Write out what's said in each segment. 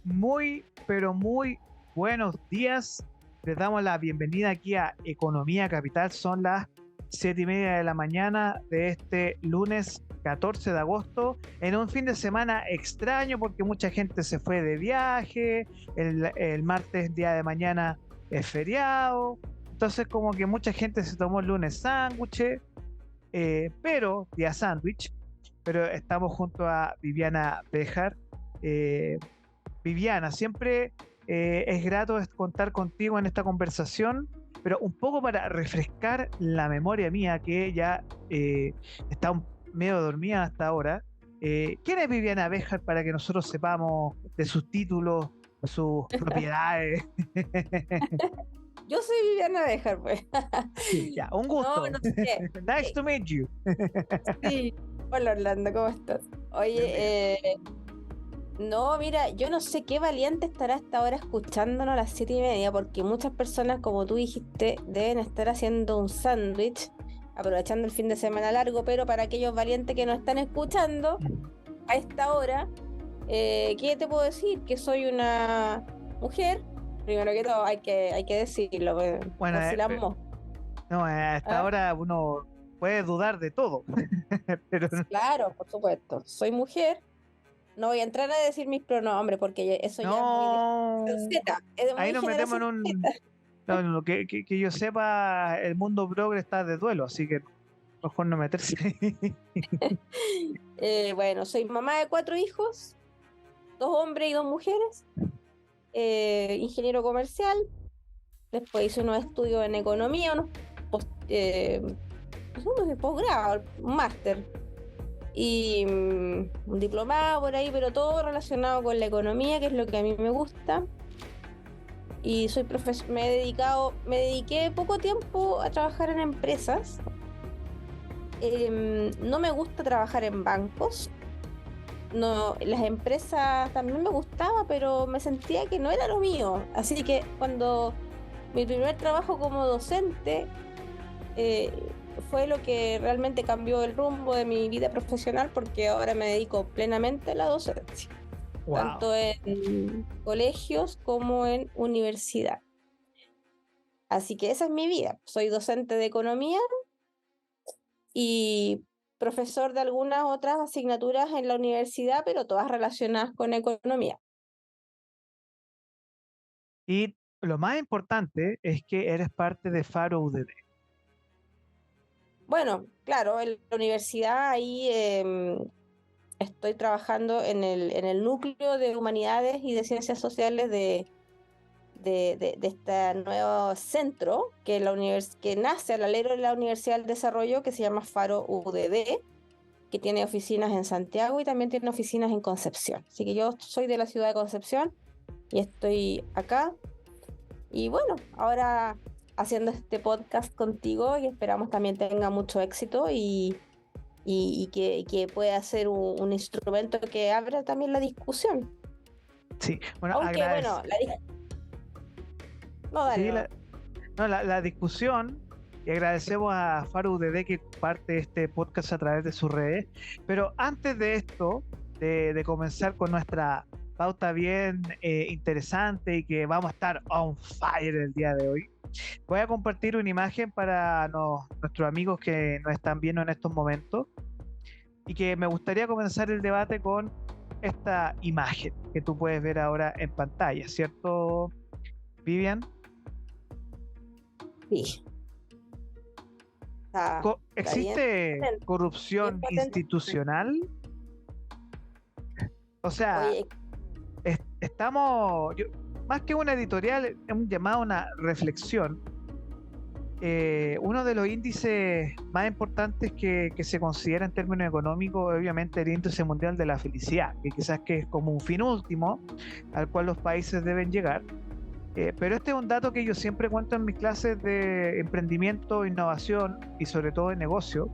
Muy, pero muy buenos días. Les damos la bienvenida aquí a Economía Capital. Son las 7:30 de la mañana de este lunes 14 de agosto, en un fin de semana extraño porque mucha gente se fue de viaje, el martes, día de mañana, es feriado, entonces como que mucha gente se tomó el lunes sándwich, pero día sándwich, pero estamos junto a Viviana Bejar. eh, Viviana, siempre es grato contar contigo en esta conversación, pero un poco para refrescar la memoria mía, que ya está medio dormida hasta ahora. ¿Quién es Viviana Béjar para que nosotros sepamos de sus títulos, sus propiedades? Yo soy Viviana Bejar, pues. Sí, ya, un No, gusto. no sé. Nice to meet you. Sí. Hola Orlando, ¿cómo estás? Bien. Oye, no, mira, yo no sé qué valiente estará hasta ahora escuchándonos a las 7:30, porque muchas personas, como tú dijiste, deben estar haciendo un sándwich, aprovechando el fin de semana largo, pero para aquellos valientes que no están escuchando a esta hora, ¿qué te puedo decir? Que soy una mujer, primero que todo, hay que decirlo, pues, Bueno, vacilamos. no, hasta ¿Ah? ahora uno puede dudar de todo, pero Claro, por supuesto. Soy mujer. No voy a entrar a decir mis pronombres porque eso ya es muy de generación no. Z. Es de Ahí muy nos metemos en generación un. Z. No, no, que yo sepa, el mundo progre está de duelo, así que mejor no meterse. Bueno, soy mamá de 4 hijos, 2 hombres y 2 mujeres. Ingeniero comercial. Después hice unos estudios en economía, unos de posgrado, un máster. Y un diplomado por ahí, pero todo relacionado con la economía, que es lo que a mí me gusta. Y soy me dediqué poco tiempo a trabajar en empresas. No me gusta trabajar en bancos. No, las empresas también me gustaba, pero me sentía que no era lo mío. Así que cuando mi primer trabajo como docente eh, fue lo que realmente cambió el rumbo de mi vida profesional, porque ahora me dedico plenamente a la docencia, Wow. tanto en colegios como en universidad. Así que esa es mi vida. Soy docente de economía y profesor de algunas otras asignaturas en la universidad, pero todas relacionadas con economía. Y lo más importante es que eres parte de Faro UDD. Bueno, claro, en la universidad ahí estoy trabajando en el núcleo de humanidades y de ciencias sociales de este nuevo centro que nace al alero de la Universidad del Desarrollo, que se llama Faro UDD, que tiene oficinas en Santiago y también tiene oficinas en Concepción. Así que yo soy de la ciudad de Concepción y estoy acá. Y bueno, ahora haciendo este podcast contigo y esperamos también tenga mucho éxito y que pueda ser un instrumento que abra también la discusión. Sí, bueno, Aunque bueno, no, dale, sí, no. no, la discusión, y agradecemos a Faro UDD que parte este podcast a través de sus redes. Pero antes de esto, de comenzar con nuestra pauta bien interesante y que vamos a estar on fire el día de hoy, voy a compartir una imagen para nuestros amigos que nos están viendo en estos momentos y que me gustaría comenzar el debate con esta imagen que tú puedes ver ahora en pantalla, ¿cierto, Vivian? Sí, está bien ¿Existe potente, bien corrupción potente. institucional? O sea, Oye, más que una editorial, es un llamado a una reflexión. Uno de los índices más importantes que se considera en términos económicos, obviamente, el índice mundial de la felicidad, que quizás que es como un fin último al cual los países deben llegar. Pero este es un dato que yo siempre cuento en mis clases de emprendimiento, innovación y sobre todo de negocio,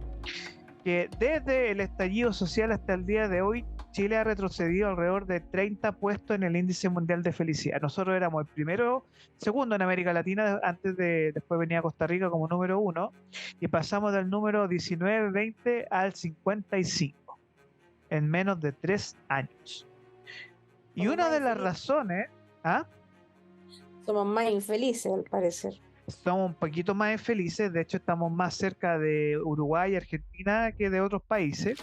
que desde el estallido social hasta el día de hoy, Chile ha retrocedido alrededor de 30 puestos en el índice mundial de felicidad. Nosotros éramos el primero, segundo en América Latina, después venía Costa Rica como número uno, y pasamos del número 19, 20 al 55 en menos de 3 años. Y Somos una más de las infelices. razones, ¿ah? Somos más infelices, al parecer. Somos un poquito más infelices, de hecho estamos más cerca de Uruguay y Argentina que de otros países,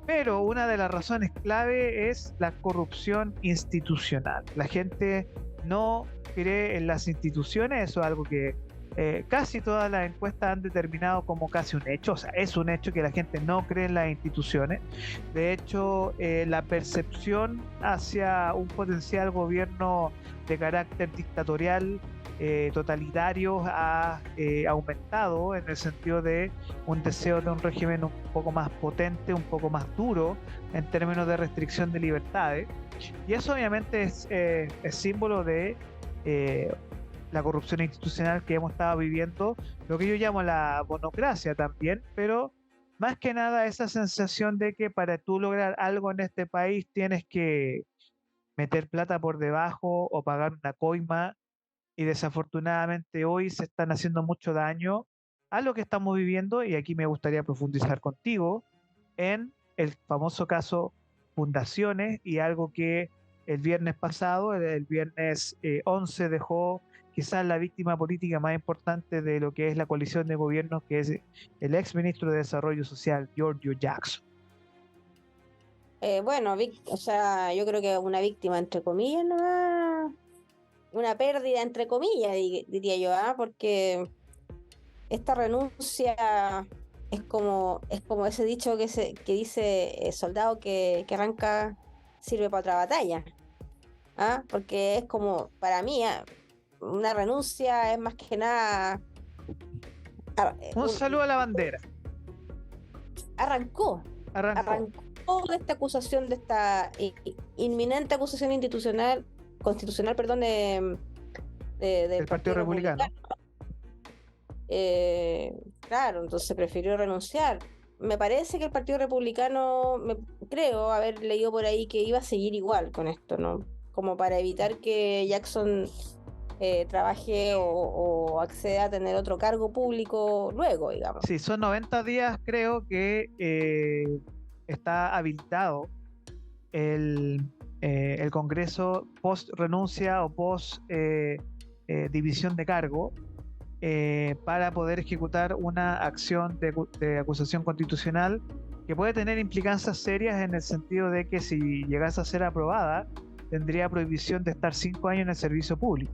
pero una de las razones clave es la corrupción institucional. La gente no cree en las instituciones, eso es algo que casi todas las encuestas han determinado como casi un hecho, o sea, es un hecho que la gente no cree en las instituciones. De hecho, la percepción hacia un potencial gobierno de carácter dictatorial, totalitario, ha aumentado en el sentido de un deseo de un régimen un poco más potente, un poco más duro en términos de restricción de libertades. Y eso obviamente es símbolo de eh, la corrupción institucional que hemos estado viviendo, lo que yo llamo la bonocracia también, pero más que nada esa sensación de que para tú lograr algo en este país tienes que meter plata por debajo o pagar una coima, y desafortunadamente hoy se están haciendo mucho daño a lo que estamos viviendo, y aquí me gustaría profundizar contigo en el famoso caso Fundaciones, y algo que el viernes pasado, el viernes 11, dejó quizás la víctima política más importante de lo que es la coalición de gobiernos, que es el ex ministro de Desarrollo Social, Giorgio Jackson. Bueno, o sea, yo creo que una víctima, entre comillas, no, una pérdida, entre comillas, diría yo, porque esta renuncia es como ese dicho que dice soldado que arranca sirve para otra batalla, porque es como, para mí, una renuncia es más que nada, ar- eh, Un un- saludo a la bandera. arrancó, Arrancó. arrancó de esta acusación, de esta inminente acusación constitucional, perdón, del El Partido Partido Republicano. Republicano. Claro, entonces prefirió renunciar. Me parece que el Partido Republicano, creo haber leído por ahí que iba a seguir igual con esto, ¿no? Como para evitar que Jackson trabaje o acceda a tener otro cargo público luego, digamos. Sí, son 90 días, creo que está habilitado el Congreso post renuncia o post división de cargo, para poder ejecutar una acción de acusación constitucional que puede tener implicancias serias, en el sentido de que si llegase a ser aprobada, tendría prohibición de estar 5 años en el servicio público.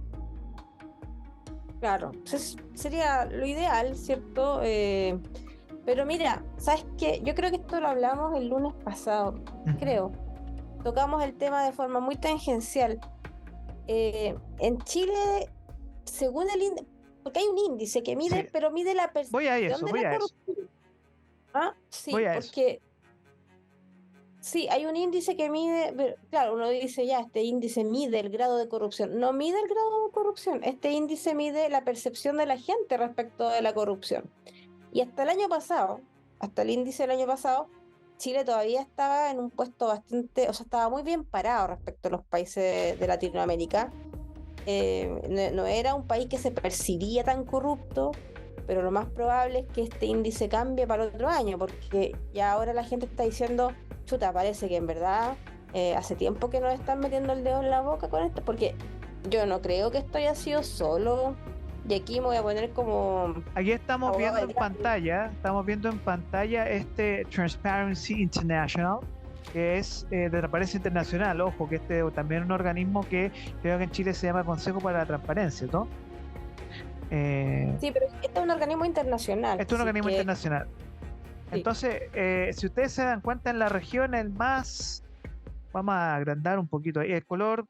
Claro, sería lo ideal, ¿cierto? Pero mira, ¿sabes qué? Yo creo que esto lo hablamos el lunes pasado, Ujú. creo. Tocamos el tema de forma muy tangencial. En Chile, según porque hay un índice que mide, Sí, pero mide la voy a percepción eso, de voy la a eso, corrupción. voy Sí, a eso. porque sí, hay un índice que mide, pero, claro, uno dice ya, este índice mide el grado de corrupción. No mide el grado de corrupción, este índice mide la percepción de la gente respecto de la corrupción. Y hasta el año pasado, hasta el índice del año pasado, Chile todavía estaba en un puesto bastante, o sea, estaba muy bien parado respecto a los países de Latinoamérica. No era un país que se percibía tan corrupto, pero lo más probable es que este índice cambie para el otro año, porque ya ahora la gente está diciendo, chuta, parece que en verdad hace tiempo que nos están metiendo el dedo en la boca con esto, porque yo no creo que esto haya sido solo, y aquí me voy a poner como Aquí estamos abogado viendo de en diablo. pantalla, este Transparency International, que es de Transparencia Internacional. Ojo, que este también es un organismo que creo que en Chile se llama Consejo para la Transparencia, ¿no? Eh, Sí, pero este es un organismo internacional, Esto es un así organismo que internacional. sí, Entonces, si ustedes se dan cuenta, en la región, vamos a agrandar un poquito ahí, el color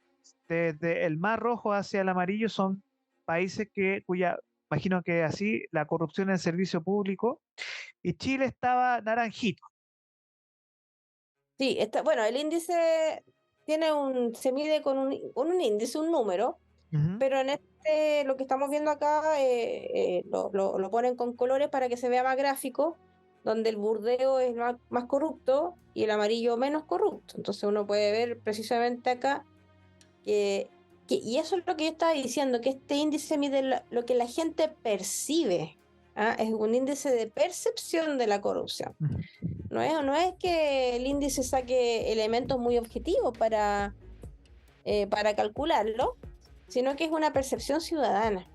desde el más rojo hacia el amarillo son países imagino que así, la corrupción en el servicio público, y Chile estaba naranjito. sí, bueno, el índice se mide con un índice, un número, Ujú. pero en lo que estamos viendo acá, lo ponen con colores para que se vea más gráfico, donde el burdeo es más corrupto y el amarillo menos corrupto. Entonces uno puede ver precisamente acá que, y eso es lo que yo estaba diciendo, que este índice mide lo que la gente percibe, es un índice de percepción de la corrupción. Ujú. No es que el índice saque elementos muy objetivos para para calcularlo, sino que es una percepción ciudadana,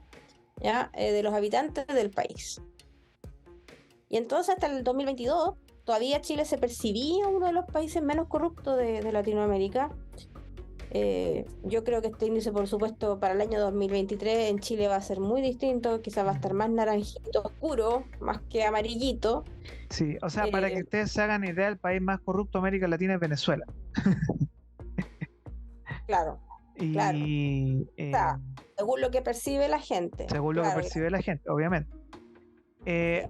¿ya? De los habitantes del país. Y entonces hasta el 2022 todavía Chile se percibía uno de los países menos corruptos de Latinoamérica. Yo creo que este índice, por supuesto, para el año 2023 en Chile va a ser muy distinto, quizás va a estar más naranjito oscuro, más que amarillito. Sí, o sea, para que Eh, ustedes se hagan idea, el país más corrupto de América Latina es Venezuela. claro, claro. Y O sea, según lo que percibe la gente, según lo que claro. percibe la gente, obviamente.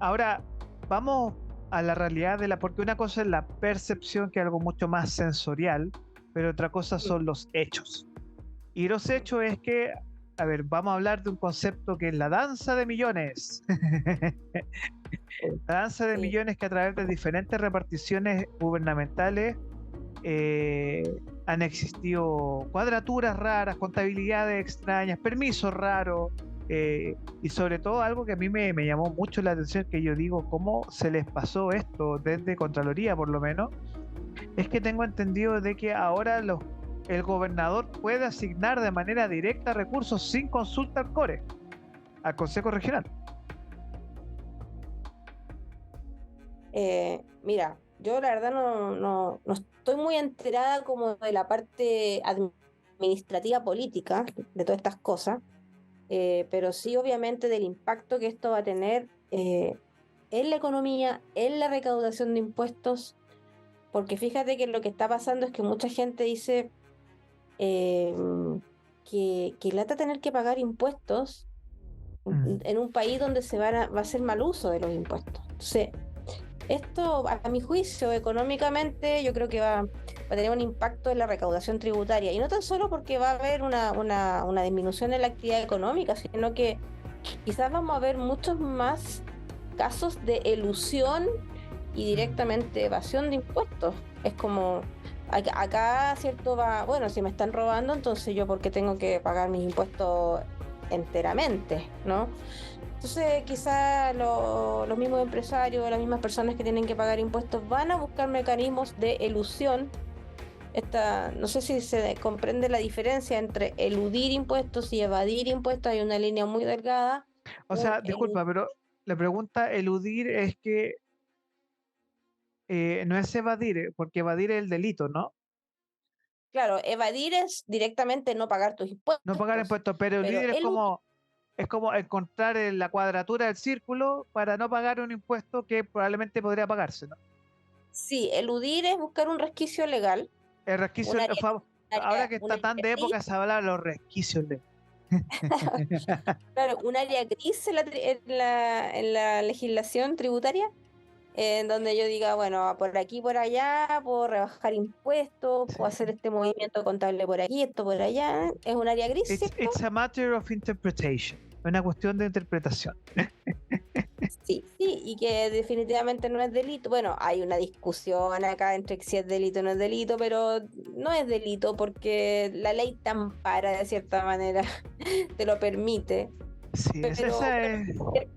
Ahora, vamos a la realidad porque una cosa es la percepción, que es algo mucho más sensorial, pero otra cosa son los hechos. Y los hechos es que, a ver, vamos a hablar de un concepto que es la danza de millones. La danza de Sí. millones que a través de diferentes reparticiones gubernamentales eh, han existido cuadraturas raras, contabilidades extrañas, permisos raros, y sobre todo algo que a mí me llamó mucho la atención, que yo digo, ¿cómo se les pasó esto desde Contraloría por lo menos? Es que tengo entendido de que ahora el gobernador puede asignar de manera directa recursos sin consulta al CORE, al Consejo Regional. Mira, yo la verdad no estoy muy enterada como de la parte administrativa política de todas estas cosas, pero sí obviamente del impacto que esto va a tener en la economía, en la recaudación de impuestos, porque fíjate que lo que está pasando es que mucha gente dice eh, que lata tener que pagar impuestos en un país donde va a hacer mal uso de los impuestos. Entonces, esto, a mi juicio, económicamente, yo creo que va a tener un impacto en la recaudación tributaria. Y no tan solo porque va a haber una disminución en la actividad económica, sino que quizás vamos a ver muchos más casos de elusión y directamente evasión de impuestos. Es como, acá, ¿cierto? Bueno, si me están robando, entonces yo, ¿por qué tengo que pagar mis impuestos enteramente, ¿no? Entonces, quizá los mismos empresarios, las mismas personas que tienen que pagar impuestos van a buscar mecanismos de elusión. No sé si se comprende la diferencia entre eludir impuestos y evadir impuestos. Hay una línea muy delgada. O sea, disculpa, pero la pregunta eludir es que no es evadir, porque evadir es el delito, ¿no? Claro, evadir es directamente no pagar tus No pagar impuestos, impuestos, pero pero eludir eludir, es como encontrar la cuadratura del círculo para no pagar un impuesto que probablemente podría pagarse, ¿no? sí, eludir es buscar un resquicio legal, El resquicio, un área, ahora que un está área tan de gris. época, se habla de los resquicios. Claro, un área gris en la legislación tributaria, en donde yo diga, bueno, por aquí, por allá, puedo rebajar impuestos, puedo hacer Sí. este movimiento contable por aquí, esto por allá. Es un área gris, ¿cierto? It's a matter of interpretation, una cuestión de interpretación. Sí, sí, y que definitivamente no es delito. Bueno, hay una discusión acá entre si es delito o no es delito, pero no es delito porque la ley te ampara de cierta manera, te lo permite. Sí, Pero esa bueno, es.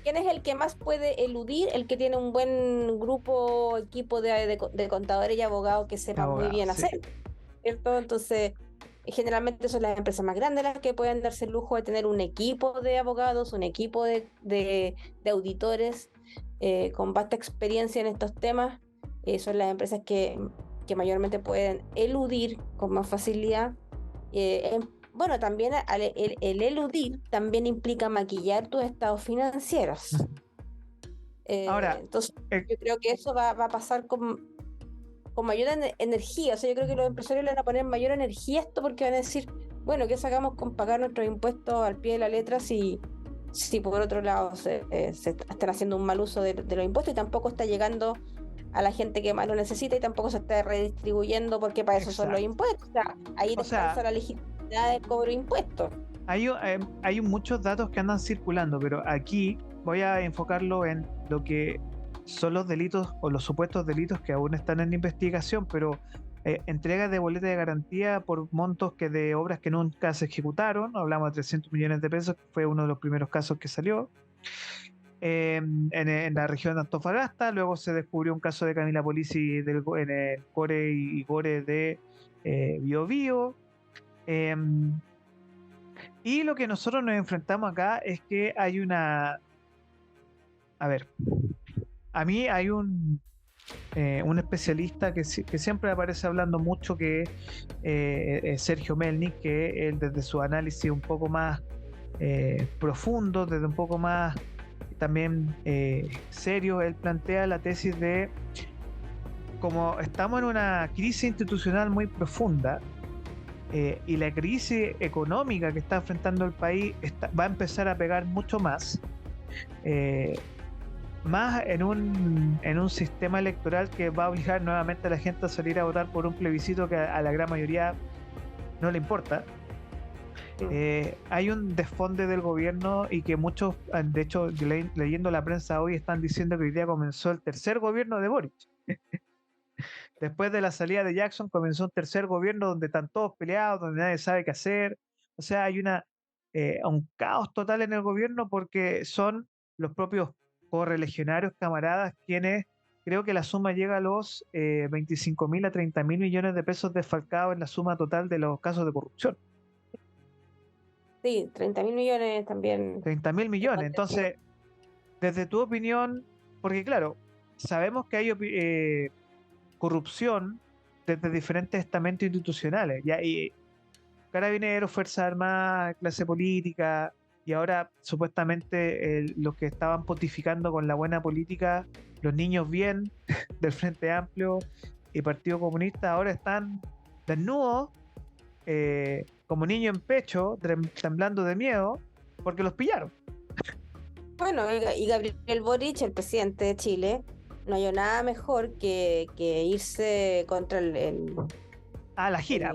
¿quién es el que más puede eludir? El que tiene un buen grupo, equipo de contadores y abogados que sepan muy Abogado, bien sí. hacer, ¿cierto? Entonces, generalmente son las empresas más grandes las que pueden darse el lujo de tener un equipo de abogados, un equipo de auditores con vasta experiencia en estos temas. Son las empresas que mayormente pueden eludir con más facilidad. Bueno, también el eludir también implica maquillar tus estados financieros. Ahora, Entonces, eh, yo creo que eso va a pasar con mayor energía. O sea, yo creo que los empresarios le van a poner mayor energía a esto porque van a decir, bueno, ¿qué sacamos con pagar nuestros impuestos al pie de la letra si por otro lado se están haciendo un mal uso de los impuestos y tampoco está llegando a la gente que más lo necesita y tampoco se está redistribuyendo porque para eso son los exacto. impuestos? O sea, ahí O descansa sea, la legitimidad del cobro de impuestos. hay muchos datos que andan circulando, pero aquí voy a enfocarlo en lo que son los delitos o los supuestos delitos que aún están en investigación, pero entregas de boleta de garantía por montos de obras que nunca se ejecutaron, hablamos de 300 millones de pesos, que fue uno de los primeros casos que salió. En la región de Antofagasta, luego se descubrió un caso de Camila Polisi en el Core y Gore de Bio Bio. Em, y lo que nosotros nos enfrentamos acá es que hay una, a ver, a mí hay un especialista que siempre aparece hablando mucho, que es Sergio Melnik, que él desde su análisis un poco más profundo, desde un poco más también serio, él plantea la tesis de como estamos en una crisis institucional muy profunda, y la crisis económica que está enfrentando el país va a empezar a pegar mucho eh, más en un sistema electoral que va a obligar nuevamente a la gente a salir a votar por un plebiscito que a la gran mayoría no le importa. Hay un desfonde del gobierno y que muchos, de hecho, leyendo la prensa hoy, están diciendo que hoy día comenzó el tercer gobierno de Boric. Después de la salida de Jackson comenzó un tercer gobierno donde están todos peleados, donde nadie sabe qué hacer. O sea, hay un caos total en el gobierno porque son los propios correligionarios, camaradas, quienes creo que la suma llega a los 25.000 a 30.000 millones de pesos desfalcados en la suma total de los casos de corrupción. Sí, 30.000 millones también. 30.000 millones. Entonces, desde tu opinión, porque claro, sabemos que hay corrupción desde diferentes estamentos institucionales, ya, y Carabineros, Fuerzas Armadas, clase política, y ahora supuestamente los que estaban pontificando con la buena política, los niños bien del Frente Amplio y Partido Comunista, ahora están desnudos, como niños en pecho, temblando de miedo, porque los pillaron. Bueno, y Gabriel Boric, el presidente de Chile, no hay nada mejor que irse contra A la gira.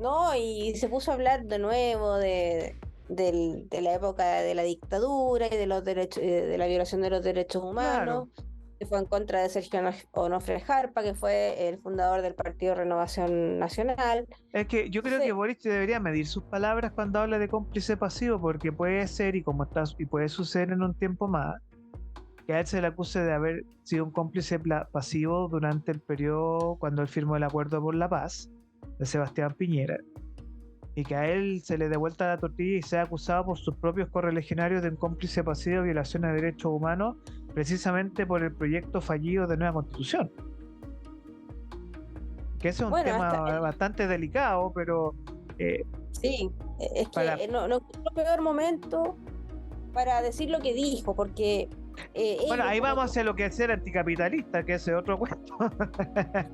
No, y se puso a hablar de nuevo de la época de la dictadura y de los derechos, de la violación de los derechos humanos. Claro. Que fue en contra de Sergio Onofre Jarpa, que fue el fundador del Partido Renovación Nacional. Es que yo creo que Entonces, Boric debería medir sus palabras cuando habla de cómplice pasivo, porque puede ser, y puede suceder en un tiempo más, que a él se le acuse de haber sido un cómplice pasivo durante el periodo cuando él firmó el acuerdo por la paz de Sebastián Piñera, y que a él se le dé vuelta la tortilla y sea acusado por sus propios correligionarios de un cómplice pasivo de violación de derechos humanos, precisamente por el proyecto fallido de nueva constitución. Que ese es un bueno, tema bastante delicado, pero sí, es para que no encuentro peor momento para decir lo que dijo, porque bueno, ellos, ahí vamos hacia lo que es ser anticapitalista, que ese es otro cuento.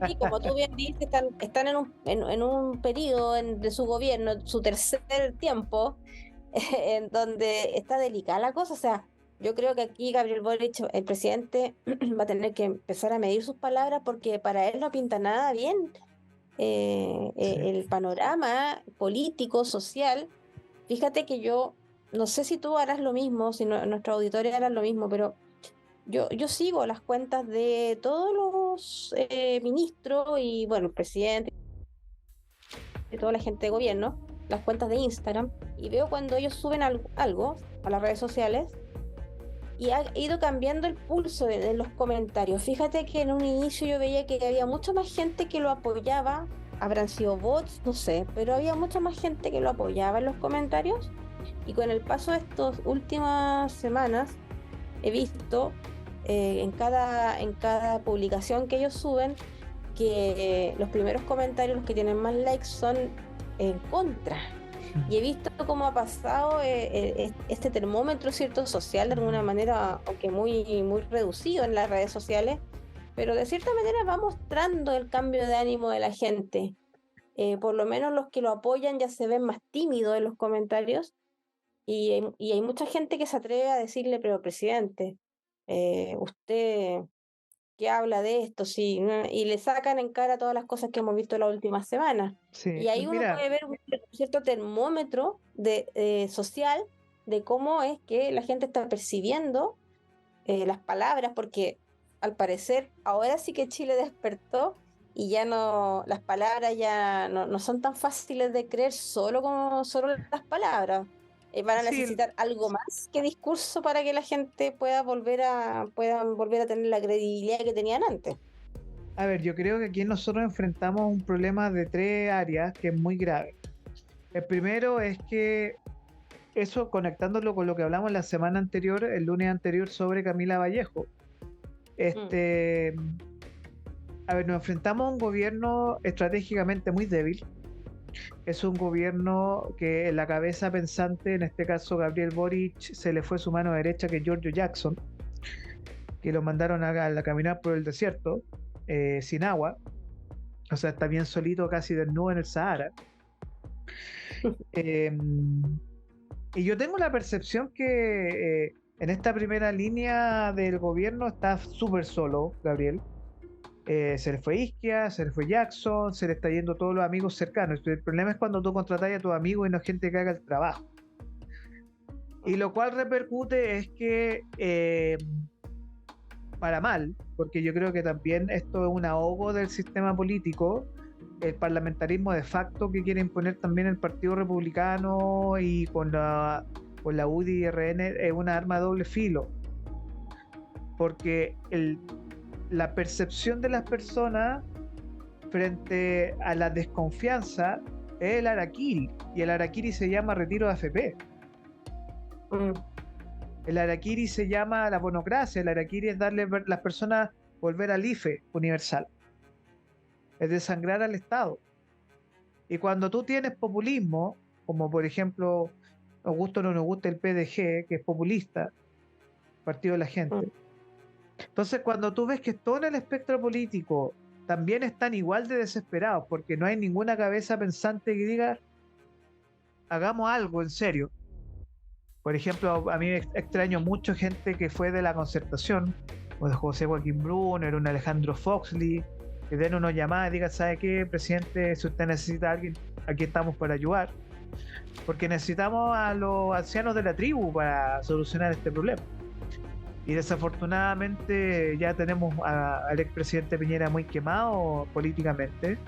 sí, como tú bien dices, están en un periodo de su gobierno, su tercer tiempo, en donde está delicada la cosa. O sea, yo creo que aquí Gabriel Boric, el presidente, va a tener que empezar a medir sus palabras porque para él no pinta nada bien Sí. el panorama político, social. Fíjate que yo, no sé si tú harás lo mismo, si nuestro auditorio hará lo mismo, pero yo sigo las cuentas de todos los ministros y, bueno, el presidente y toda la gente de gobierno, las cuentas de Instagram, y veo cuando ellos suben algo a las redes sociales y ha ido cambiando el pulso de los comentarios. Fíjate que en un inicio yo veía que había mucha más gente que lo apoyaba, habrán sido bots, no sé, pero había mucha más gente que lo apoyaba en los comentarios, y con el paso de estas últimas semanas he visto en cada publicación que ellos suben que los primeros comentarios, los que tienen más likes, son en contra. Y he visto cómo ha pasado este termómetro, cierto, social, de alguna manera, aunque muy reducido en las redes sociales, pero de cierta manera va mostrando el cambio de ánimo de la gente. Por lo menos los que lo apoyan ya se ven más tímidos en los comentarios, y hay mucha gente que se atreve a decirle, pero presidente, usted que habla de esto, sí, ¿no? Y le sacan en cara todas las cosas que hemos visto las últimas semanas. Sí, Y ahí uno mira, puede ver un cierto termómetro social de cómo es que la gente está percibiendo las palabras, porque al parecer ahora sí que Chile despertó y ya no, las palabras ya no son tan fáciles de creer solo como solo las palabras. Van a sí, necesitar algo más que discurso para que la gente puedan volver a tener la credibilidad que tenían antes. A ver, yo creo que aquí nosotros enfrentamos un problema de tres áreas que es muy grave. El primero es que eso conectándolo con lo que hablamos la semana anterior, el lunes anterior sobre Camila Vallejo. Mm, Este, a ver, nos enfrentamos a un gobierno estratégicamente muy débil. Es un gobierno que en la cabeza pensante, en este caso Gabriel Boric, se le fue su mano derecha, que es Giorgio Jackson, que lo mandaron a caminar por el desierto sin agua. O sea, está bien solito, casi desnudo en el Sahara. Eh, y yo tengo la percepción que en esta primera línea del gobierno está súper solo, Gabriel. Se le fue Isquia, se le fue Jackson, se le está yendo todos los amigos cercanos. El problema es cuando tú contratas a tus amigos y no gente que haga el trabajo. Y lo cual repercute es que, para mal, porque yo creo que también esto es un ahogo del sistema político, el parlamentarismo de facto que quiere imponer también el Partido Republicano y con la UDI y RN es una arma de doble filo, porque la percepción de las personas frente a la desconfianza es el araquiri, y el araquiri se llama retiro de AFP. mm, El araquiri se llama la bonocracia, el araquiri es darle a las personas volver al IFE universal, es desangrar al Estado. Y cuando tú tienes populismo, como por ejemplo, nos gusta o no nos gusta el PDG, que es populista, Partido de la mm. Gente. Entonces, cuando tú ves que todo en el espectro político también están igual de desesperados, porque no hay ninguna cabeza pensante que diga, hagamos algo en serio. Por ejemplo, a mí me extraño mucho gente que fue de la concertación, o de José Joaquín Brunner, un Alejandro Foxley, que den una llamada y digan, ¿sabe qué, presidente? Si usted necesita a alguien, aquí estamos para ayudar. Porque necesitamos a los ancianos de la tribu para solucionar este problema. Y desafortunadamente ya tenemos al expresidente Piñera muy quemado políticamente.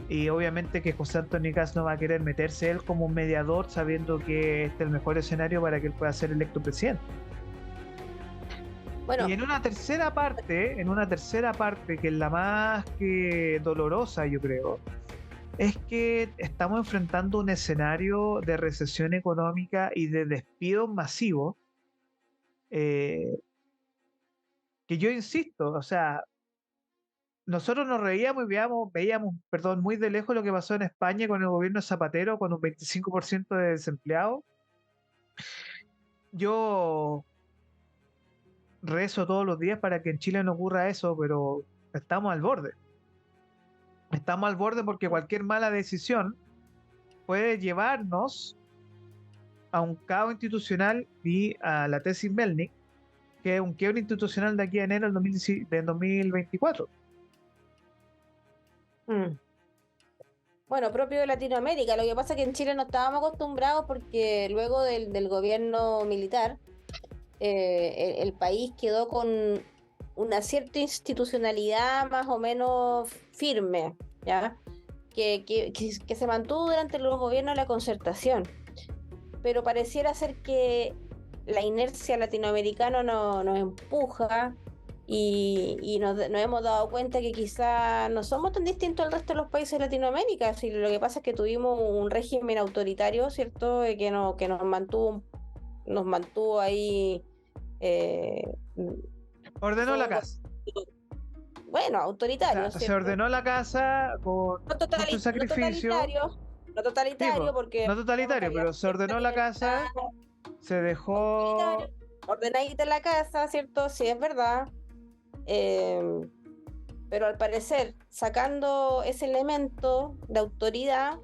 Y obviamente que José Antonio Caz no va a querer meterse él como un mediador sabiendo que este es el mejor escenario para que él pueda ser electo presidente. Y Bueno, en una tercera parte, que es la más que dolorosa, yo creo, es que estamos enfrentando un escenario de recesión económica y de despidos masivos, eh, que yo insisto, o sea, nosotros nos reíamos y veíamos, perdón, muy de lejos lo que pasó en España con el gobierno de Zapatero, con un 25% de desempleados. Yo rezo todos los días para que en Chile no ocurra eso, pero estamos al borde. Estamos al borde porque cualquier mala decisión puede llevarnos a un caos institucional y a la tesis Melnik, que es un quiebra institucional de aquí a enero del 2024. mm. Bueno, propio de Latinoamérica. Lo que pasa es que en Chile no estábamos acostumbrados porque luego del gobierno militar, el país quedó con una cierta institucionalidad más o menos firme, ¿ya? Que se mantuvo durante los gobiernos de la concertación. Pero pareciera ser que la inercia latinoamericana nos empuja y nos hemos dado cuenta que quizá no somos tan distintos al resto de los países de Latinoamérica. Si lo que pasa es que tuvimos un régimen autoritario, ¿cierto? Que nos mantuvo ahí, eh, Ordenó fue la un casa. bueno, O autoritario, sea, se ¿cierto? ordenó la casa con mucho No sacrificio. totalitario, no Sí, totalitario, po, porque no recordemos que totalitario, había pero se cierta ordenó la libertad. casa, se Autoritario, dejó. ordenadita en la casa, ¿cierto? Sí, es verdad. Eh, pero al parecer, sacando ese elemento de autoridad,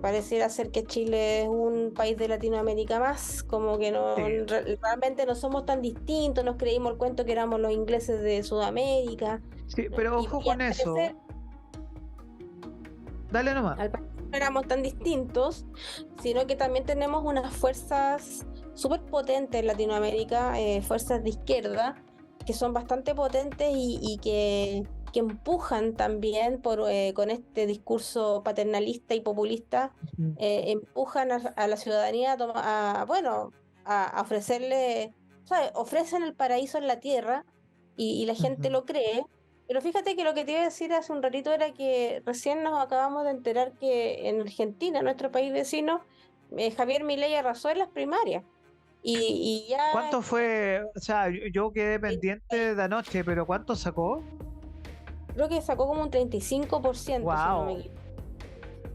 pareciera ser que Chile es un país de Latinoamérica más, como que no Sí, realmente no somos tan distintos, nos creímos el cuento que éramos los ingleses de Sudamérica, sí, pero ojo y con eso. Dale nomás. al parecer no éramos tan distintos, sino que también tenemos unas fuerzas súper potentes en Latinoamérica, fuerzas de izquierda, que son bastante potentes que empujan también con este discurso paternalista y populista, Mm, empujan a la ciudadanía bueno, a ofrecerle, ¿sabes? Ofrecen el paraíso en la tierra y la gente ujú. lo cree, Pero fíjate que lo que te iba a decir hace un ratito era que recién nos acabamos de enterar que en Argentina, nuestro país vecino, Javier Milei arrasó en las primarias. Y ya ¿Cuánto fue? O sea, yo quedé pendiente de anoche, pero ¿cuánto sacó? creo que sacó como un 35%, si no me ¡Wow! equivoco.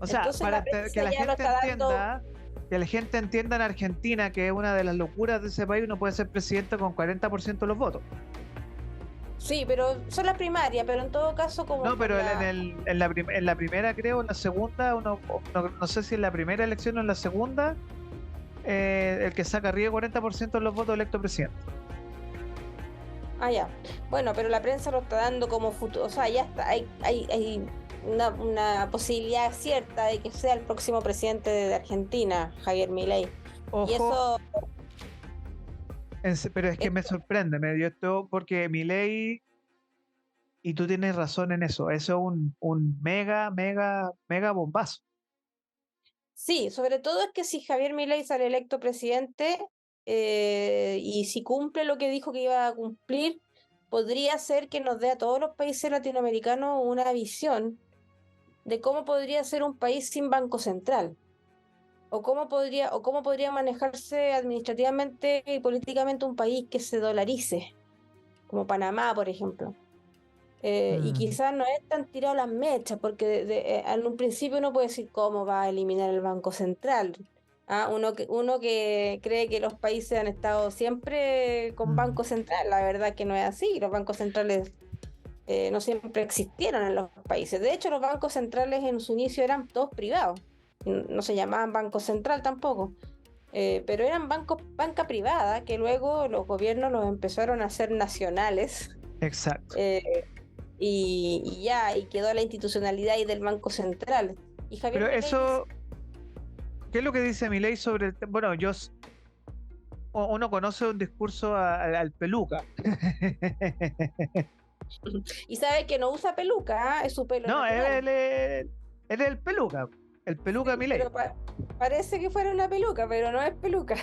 O sea, Entonces la que prensa la ya lo gente está dando. entienda, que la gente entienda en Argentina que es una de las locuras de ese país, uno puede ser presidente con 40% de los votos. Sí, pero son las primarias, pero en todo caso, como No, por pero la. en la primera creo, en la segunda, no sé si en la primera elección o en la segunda, el que saca arriba de 40% de los votos electo presidente. Ah, ya. Bueno, pero la prensa lo está dando como futuro. O sea, ya está. Hay una posibilidad cierta de que sea el próximo presidente de Argentina, Javier Milei. Y Ojo, eso. pero es que me sorprende, me dio esto, porque Milei, y tú tienes razón en eso es un mega bombazo. Sí, sobre todo es que si Javier Milei sale electo presidente y si cumple lo que dijo que iba a cumplir, podría ser que nos dé a todos los países latinoamericanos una visión de cómo podría ser un país sin banco central o cómo podría manejarse administrativamente y políticamente un país que se dolarice, como Panamá, por ejemplo. Y Mm, quizás no es tan tirado las mechas, porque en un principio uno puede decir cómo va a eliminar el Banco Central. Ah, uno que cree que los países han estado siempre con mm. Banco Central, la verdad que no es así. Los bancos centrales no siempre existieron en los países. De hecho, los bancos centrales en su inicio eran todos privados. No se llamaban Banco Central tampoco. Pero eran banca privada que luego los gobiernos los empezaron a hacer nacionales. Exacto. eh, y ya, y quedó la institucionalidad ahí del Banco Central. Y Javier Pero Milei dice, eso, ¿qué es lo que dice Milei sobre bueno, uno conoce un discurso al peluca. y sabe que no usa peluca, ¿ah? Es su pelo No, natural. él es el peluca Sí, Milei. pero parece que fuera una peluca, pero no es peluca.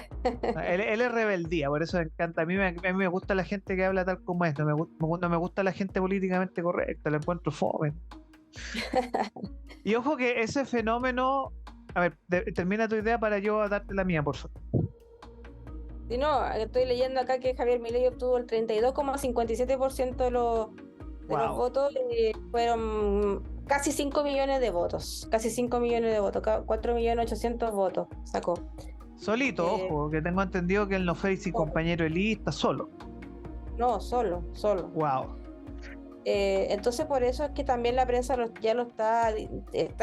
No, él es rebeldía, por eso me encanta. A mí me gusta la gente que habla tal como es, no me gusta la gente políticamente correcta, la encuentro fome. Y ojo que ese fenómeno, a ver, termina tu idea para yo darte la mía, por favor. Si no, estoy leyendo acá que Javier Milei obtuvo el 32,57% de los Wow. votos, fueron casi 5 millones de votos, casi 5 millones de votos, 4.800.000 votos sacó. Solito, Eh, ojo, que tengo entendido que él no fue sin solo. compañero de lista, solo. No, solo. Wow. Entonces por eso es que también la prensa ya lo está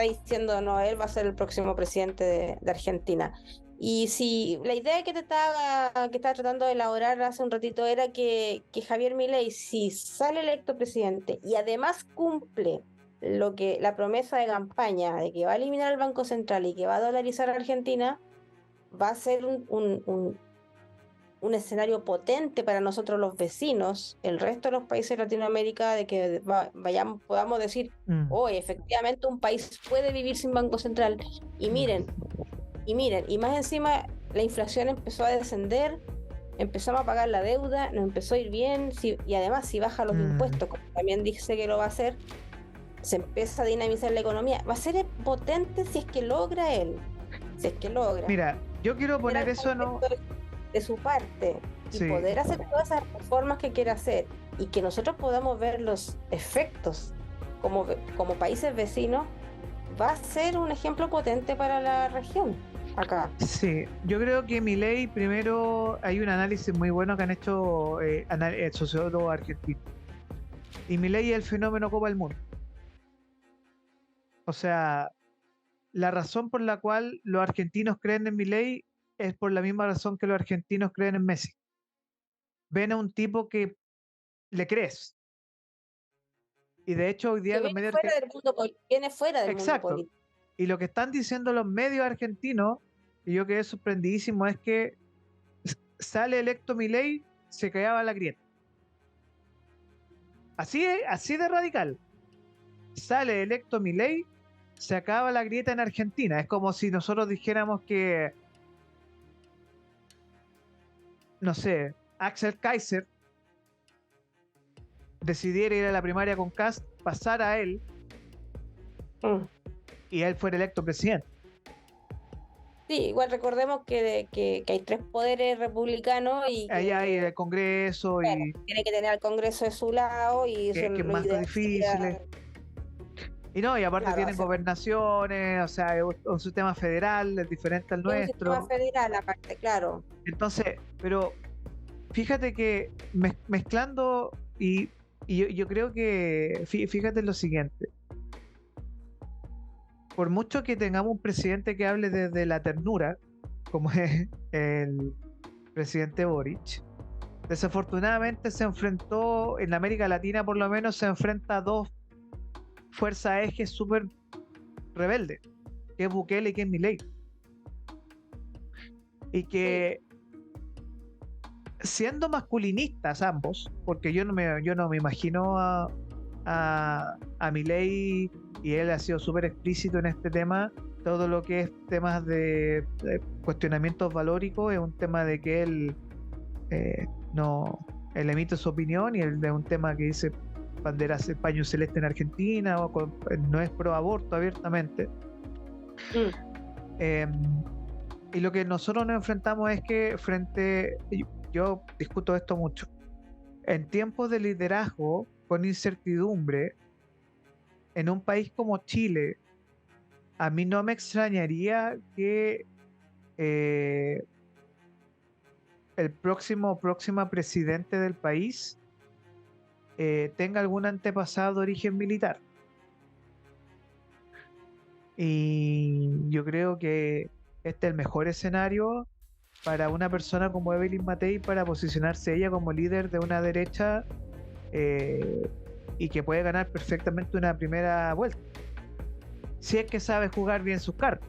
diciendo, no, él va a ser el próximo presidente de Argentina. Y si la idea que estaba tratando de elaborar hace un ratito era que Javier Milei, si sale electo presidente y además cumple la promesa de campaña de que va a eliminar el Banco Central y que va a dolarizar a Argentina, va a ser un escenario potente para nosotros los vecinos, el resto de los países de Latinoamérica, de que podamos decir, Mm, hoy efectivamente un país puede vivir sin Banco Central. Y miren, mm, y más encima la inflación empezó a descender, empezamos a pagar la deuda, nos empezó a ir bien, y además si baja los mm. impuestos, como también dice que lo va a hacer, se empieza a dinamizar la economía. Va a ser potente si es que logra él, si es que logra Mira, yo quiero poner poner al eso, no. Congreso de su parte y Sí, poder hacer todas esas reformas que quiere hacer y que nosotros podamos ver los efectos como países vecinos, va a ser un ejemplo potente para la región acá. sí. Yo creo que Milei, primero, hay un análisis muy bueno que han hecho sociólogos argentinos. Y Milei es el fenómeno Copa del Mundo. O sea, la razón por la cual los argentinos creen en Milei es por la misma razón que los argentinos creen en Messi. Ven a un tipo que le crees. Y de hecho, hoy día Que los viene medios fuera del mundo, viene fuera del mundo Exacto. político. Y lo que están diciendo los medios argentinos, y yo quedé sorprendidísimo, es que sale electo Milei, se creaba la grieta. Así de radical. Sale electo Milei, se acaba la grieta en Argentina. Es como si nosotros dijéramos que, no sé, Axel Kaiser decidiera ir a la primaria con Kast, pasara a él Mm. y él fuera electo presidente. Sí, igual recordemos que hay tres poderes republicanos y Allá hay que el Congreso bueno, y tiene que tener al Congreso de su lado y eso que es lo más ideal difíciles. sería, Y no, y aparte claro, tienen hacer gobernaciones, o sea, es un sistema federal, es diferente al un sistema nuestro. federal aparte, claro. Entonces, pero fíjate que mezclando y yo creo que, fíjate en lo siguiente, por mucho que tengamos un presidente que hable desde la ternura, como es el presidente Boric, desafortunadamente se enfrentó, en América Latina por lo menos, se enfrenta a dos fuerzas ejes súper rebeldes, que es Bukele y que es Milei. Y Sí, que siendo masculinistas ambos, porque yo no me imagino a Milei, y él ha sido súper explícito en este tema, todo lo que es temas de cuestionamientos valóricos, es un tema de que él eh, no él emite su opinión, y el de un tema que dice banderas paño celeste en Argentina, no es pro aborto abiertamente. mm, Eh, y lo que nosotros nos enfrentamos es que yo discuto esto mucho, en tiempos de liderazgo con incertidumbre, en un país como Chile, a mí no me extrañaría que eh, el próxima presidente del país tenga algún antepasado de origen militar. Y yo creo que este es el mejor escenario para una persona como Evelyn Matei, para posicionarse ella como líder de una derecha, eh, y que puede ganar perfectamente una primera vuelta, si es que sabe jugar bien sus cartas.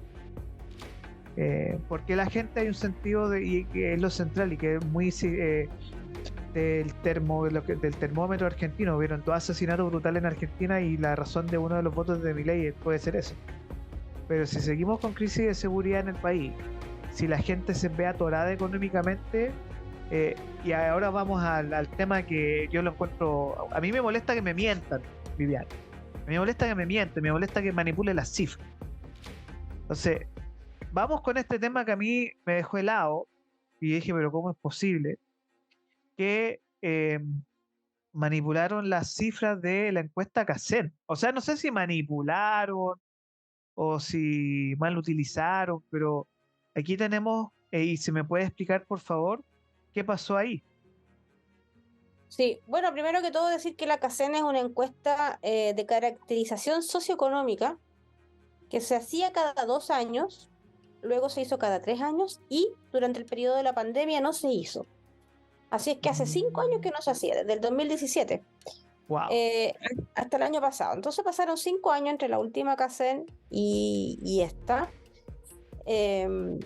Porque la gente, hay un sentido y que es lo central y que es muy del termómetro argentino. Vieron dos asesinatos brutales en Argentina, y la razón de uno de los votos de Milei puede ser eso. Pero si seguimos con crisis de seguridad en el país, si la gente se ve atorada económicamente, eh, y ahora vamos al tema que yo lo encuentro, a mí me molesta que me mientan, Vivian. A mí me molesta que me mienten, me molesta que manipule las cifras. Entonces, vamos con este tema que a mí me dejó helado, y dije, pero ¿cómo es posible que manipularon las cifras de la encuesta CACEN? O sea, no sé si manipularon o si mal utilizaron, pero aquí tenemos, y si me puede explicar, por favor, qué pasó ahí. sí, bueno, primero que todo decir que la CACEN es una encuesta de caracterización socioeconómica que se hacía cada 2 años, luego se hizo cada 3 años y durante el periodo de la pandemia no se hizo. Así es que hace 5 años que no se hacía, desde el 2017 Wow. eh, hasta el año pasado. Entonces pasaron 5 años entre la última CACEN y esta. Em,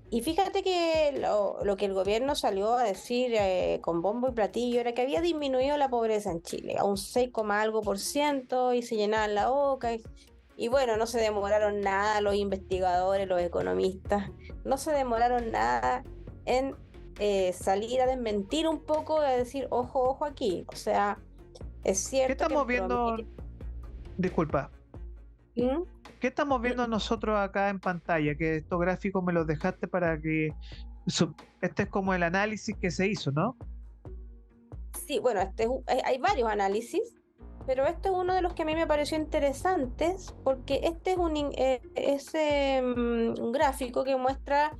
y fíjate que lo que el gobierno salió a decir con bombo y platillo era que había disminuido la pobreza en Chile a un 6, algo por ciento y se llenaban la boca. Y bueno, no se demoraron nada los investigadores, los economistas, no se demoraron nada en salir a desmentir un poco, a decir, ojo, ojo aquí. O sea, es ¿Qué cierto que estamos en viendo? promedio... Disculpa. ¿Mm? ¿Qué estamos viendo nosotros acá en pantalla? Que estos gráficos me los dejaste para que... Este es como el análisis que se hizo, ¿no? Sí, bueno, hay varios análisis, pero este es uno de los que a mí me pareció interesantes porque este es un gráfico que muestra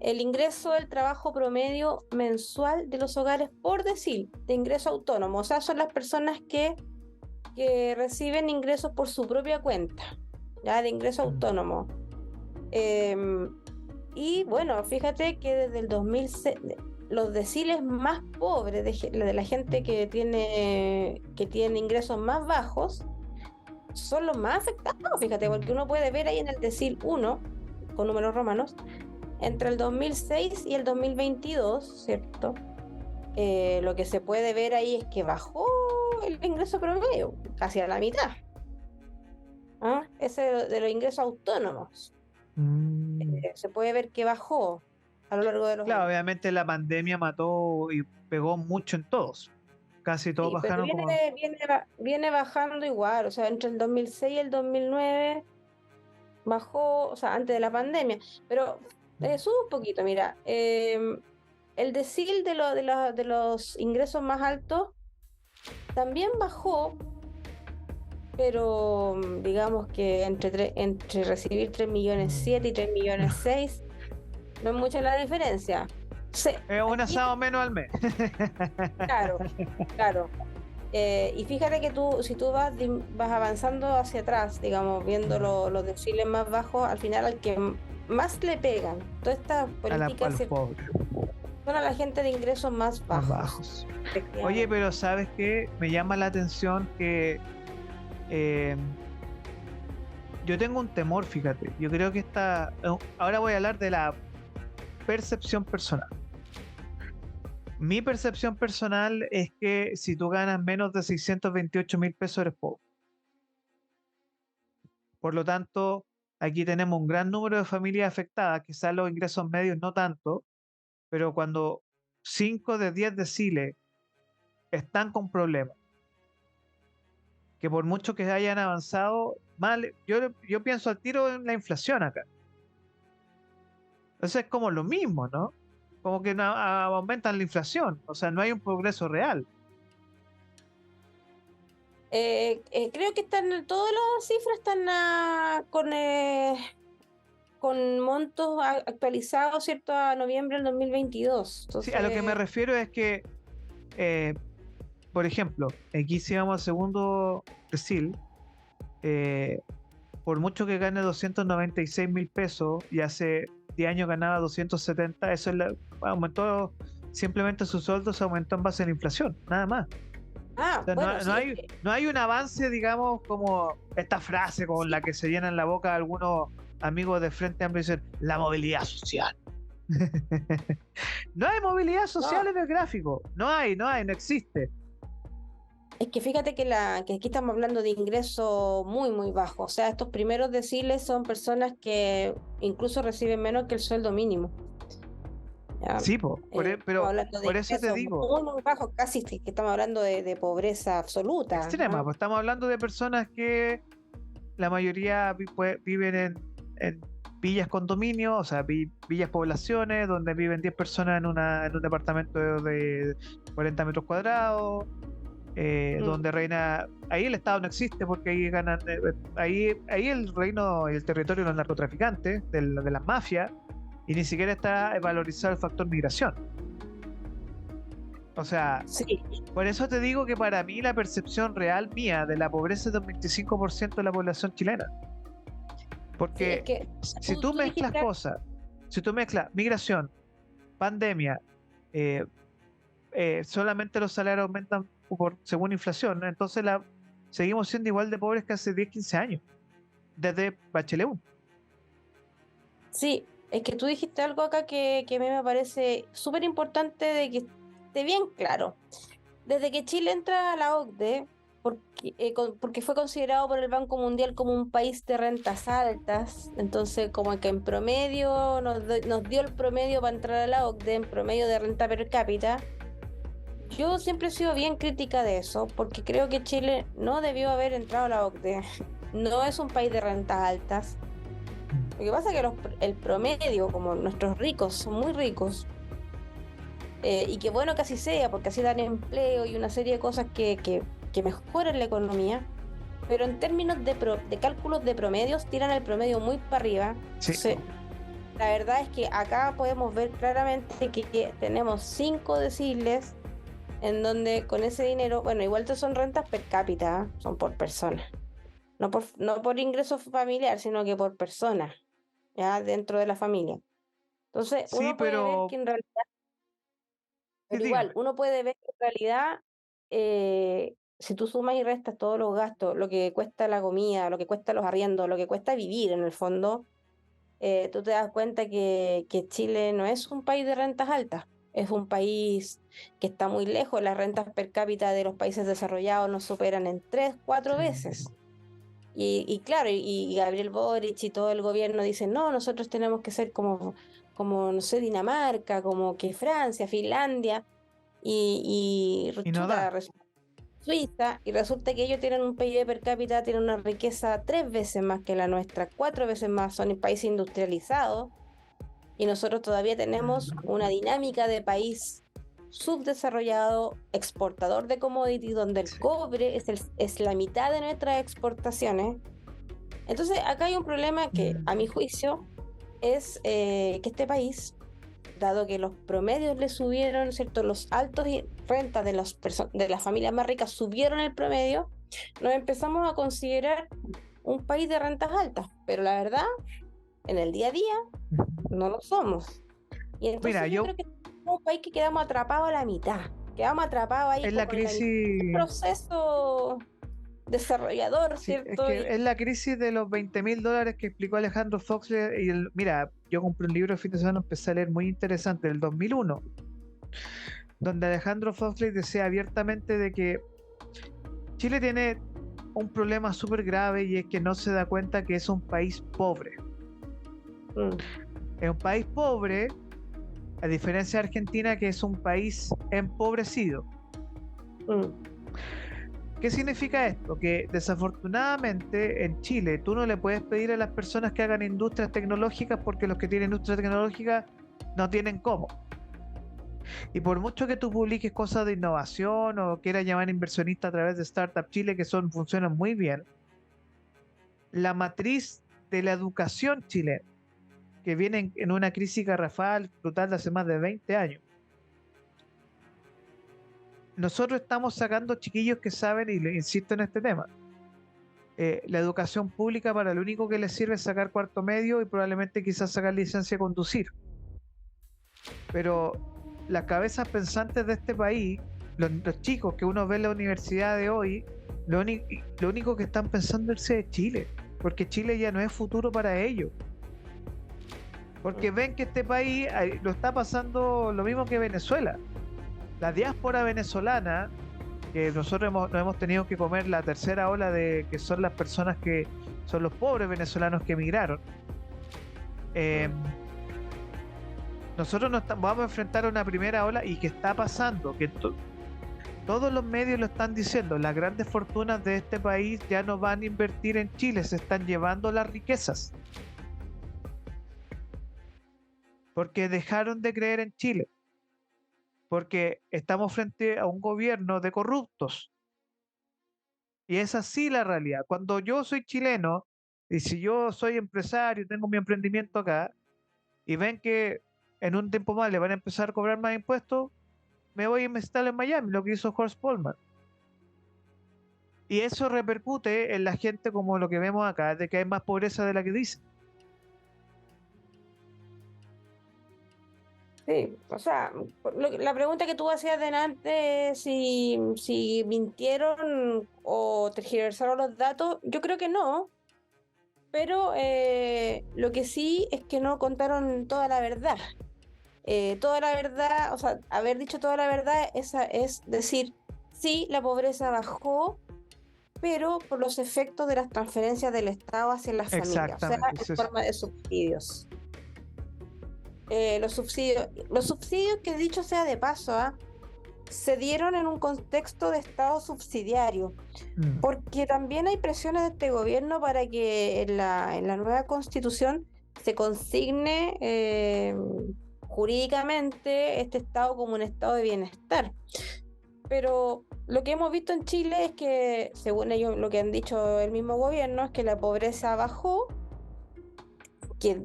el ingreso del trabajo promedio mensual de los hogares por decil, de ingreso autónomo. O sea, son las personas que reciben ingresos por su propia cuenta, ya de ingreso Mm. autónomo. Em, y bueno, fíjate que desde el 2006, los deciles más pobres de la gente que tiene ingresos más bajos son los más afectados, fíjate, porque uno puede ver ahí en el decil 1, con números romanos, entre el 2006 y el 2022, ¿cierto? Lo que se puede ver ahí es que bajó el ingreso promedio, casi a la mitad. ¿Ah? Ese de los ingresos autónomos. Mm. Se puede ver que bajó a lo largo de los Claro, años. obviamente la pandemia mató y pegó mucho en todos, casi todos Sí, pero bajaron como... viene bajando igual, o sea, entre el 2006 y el 2009 bajó, o sea, antes de la pandemia, pero sube un poquito, mira, el decil de los ingresos más altos también bajó, pero digamos que entre recibir 3,7 millones y 3,6 millones no es mucha la diferencia. Es un Aquí, asado menos al mes. claro, claro. Y fíjate que si tú vas avanzando hacia atrás, digamos, viendo los deciles más bajos, al final al que más le pegan todas estas A políticas los pobres, son a la gente de ingresos más más bajos. bajos. Oye, Efectivamente. pero ¿sabes qué? Me llama la atención que eh, yo tengo un temor, fíjate. Yo creo que ahora voy a hablar de la percepción personal. Mi percepción personal es que si tú ganas menos de 628.000 pesos eres pobre. Por lo tanto, aquí tenemos un gran número de familias afectadas, quizás los ingresos medios no tanto, pero cuando 5 de 10 deciles están con problemas, que por mucho que hayan avanzado, mal, yo pienso al tiro en la inflación acá. Eso es como lo mismo, ¿no? Como que aumentan la inflación, o sea, no hay un progreso real. Creo que todas las cifras están con montos actualizados, ¿cierto? A noviembre del 2022. Sí, a lo que me Entonces, refiero es que, eh, por ejemplo, aquí si vamos al segundo decil, eh, por mucho que gane 296.000 pesos y hace 10 años ganaba 270, aumentó, simplemente su sueldo se aumentó en base a la inflación, nada más. O sea, bueno, sí, no hay un avance, digamos, como esta frase con sí, la que se llenan la boca algunos amigos de Frente Amplio y dicen, la movilidad social. No hay movilidad social no. en el gráfico, no existe. Es que fíjate que aquí estamos hablando de ingresos muy, muy bajos. O sea, estos primeros deciles son personas que incluso reciben menos que el sueldo mínimo. ¿Ya? Sí, Estamos hablando de por eso te ingresos digo, muy, muy bajos, casi que estamos hablando de pobreza absoluta. extrema, ¿Ah? pues estamos hablando de personas que la mayoría viven en villas condominios, o sea, villas poblaciones, donde viven 10 personas en un departamento de 40 metros cuadrados, Mm. donde reina, ahí el Estado no existe porque ahí ganan, ahí el reino y el territorio de los narcotraficantes, de las mafias, y ni siquiera está valorizado el factor migración. O sea, Sí, por eso te digo que para mí la percepción real mía de la pobreza es del 25% de la población chilena. sí, es Porque que si tú tú mezclas dijiste, cosas, si tú mezclas migración, pandemia, eh, solamente los salarios aumentan según inflación, ¿no? Entonces seguimos siendo igual de pobres que hace 10 15 años, desde Bachelet 1. sí, es que tú dijiste algo acá que a mí me parece súper importante de que esté bien claro. Desde que Chile entra a la OCDE, porque fue considerado por el Banco Mundial como un país de rentas altas, entonces como que en promedio nos dio el promedio para entrar a la OCDE, en promedio de renta per cápita. Yo siempre he sido bien crítica de eso, porque creo que Chile no debió haber entrado a la OCDE. No es un país de rentas altas. Lo que pasa es que el promedio, como nuestros ricos son muy ricos, y que bueno que así sea, porque así dan empleo y una serie de cosas que mejoran la economía, pero en términos de cálculos de promedios, tiran el promedio muy para arriba. Sí, Entonces, la verdad es que acá podemos ver claramente que tenemos 5 deciles en donde con ese dinero, bueno, igual te son rentas per cápita, ¿eh? Son por persona, no por ingreso familiar, sino que por persona, ya dentro de la familia. Entonces, sí, uno puede ver pero que en realidad, sí, pero igual, dígame. uno puede ver que en realidad, si tú sumas y restas todos los gastos, lo que cuesta la comida, lo que cuesta los arriendos, lo que cuesta vivir en el fondo, tú te das cuenta que Chile no es un país de rentas altas, es un país que está muy lejos. Las rentas per cápita de los países desarrollados nos superan en 3, 4 veces. Y claro, y Gabriel Boric y todo el gobierno dicen, no, nosotros tenemos que ser como, no sé, Dinamarca, como que Francia, Finlandia, y Y no chuta, da. Suiza, y resulta que ellos tienen un PIB per cápita, tienen una riqueza 3 veces más que la nuestra, 4 veces más, son un país industrializado, y nosotros todavía tenemos una dinámica de país subdesarrollado, exportador de commodities, donde el Sí. cobre es la mitad de nuestras exportaciones. Entonces, acá hay un problema que, a mi juicio, es que este país, dado que los promedios le subieron, ¿cierto? Los altos rentas de de las familias más ricas subieron el promedio, nos empezamos a considerar un país de rentas altas, pero la verdad, en el día a día, no lo somos. Y Mira, entonces yo yo creo que somos un país que quedamos atrapados a la mitad, quedamos atrapados ahí en la como en la mitad del crisis, proceso desarrollador, sí, es ¿cierto? que es la crisis de los $20.000 que explicó Alejandro Foxley. Mira, yo compré un libro el fin de semana, empecé a leer muy interesante, del 2001, donde Alejandro Foxley decía abiertamente de que Chile tiene un problema súper grave y es que no se da cuenta que es un país pobre. Mm, Es un país pobre, a diferencia de Argentina, que es un país empobrecido. mm, ¿Qué significa esto? Que desafortunadamente en Chile tú no le puedes pedir a las personas que hagan industrias tecnológicas porque los que tienen industrias tecnológicas no tienen cómo. Y por mucho que tú publiques cosas de innovación o quieras llamar inversionista a través de Startup Chile, que funcionan muy bien, la matriz de la educación chilena, que viene en una crisis garrafal brutal de hace más de 20 años, nosotros estamos sacando chiquillos que saben, y insisto en este tema, la educación pública para lo único que les sirve es sacar cuarto medio y probablemente quizás sacar licencia de conducir. Pero las cabezas pensantes de este país, los chicos que uno ve en la universidad de hoy, lo único que están pensando es irse de Chile, porque Chile ya no es futuro para ellos. Porque ven que este país lo está pasando lo mismo que Venezuela. La diáspora venezolana, que nosotros nos hemos tenido que comer la tercera ola de que son las personas que son los pobres venezolanos que emigraron. Eh, mm. nosotros vamos a enfrentar a una primera ola y que está pasando, que todos los medios lo están diciendo, las grandes fortunas de este país ya no van a invertir en Chile, se están llevando las riquezas, porque dejaron de creer en Chile, porque estamos frente a un gobierno de corruptos. Y es así la realidad. Cuando yo soy chileno, y si yo soy empresario, tengo mi emprendimiento acá, y ven que en un tiempo más le van a empezar a cobrar más impuestos, me voy a instalar en Miami, lo que hizo Horst Polman. Y eso repercute en la gente como lo que vemos acá, de que hay más pobreza de la que dice. Sí, o sea, la pregunta que tú hacías delante, si mintieron o tergiversaron los datos, yo creo que no, pero lo que sí es que no contaron toda la verdad. Toda la verdad, o sea, haber dicho toda la verdad, esa es decir, sí, la pobreza bajó, pero por los efectos de las transferencias del Estado hacia las familias, o sea, Exactamente. en forma de subsidios. Los subsidios que dicho sea de paso, se dieron en un contexto de Estado subsidiario, Mm, porque también hay presiones de este gobierno para que en la nueva constitución se consigne jurídicamente este Estado como un estado de bienestar. Pero lo que hemos visto en Chile es que, según ellos, lo que han dicho el mismo gobierno, es que la pobreza bajó, que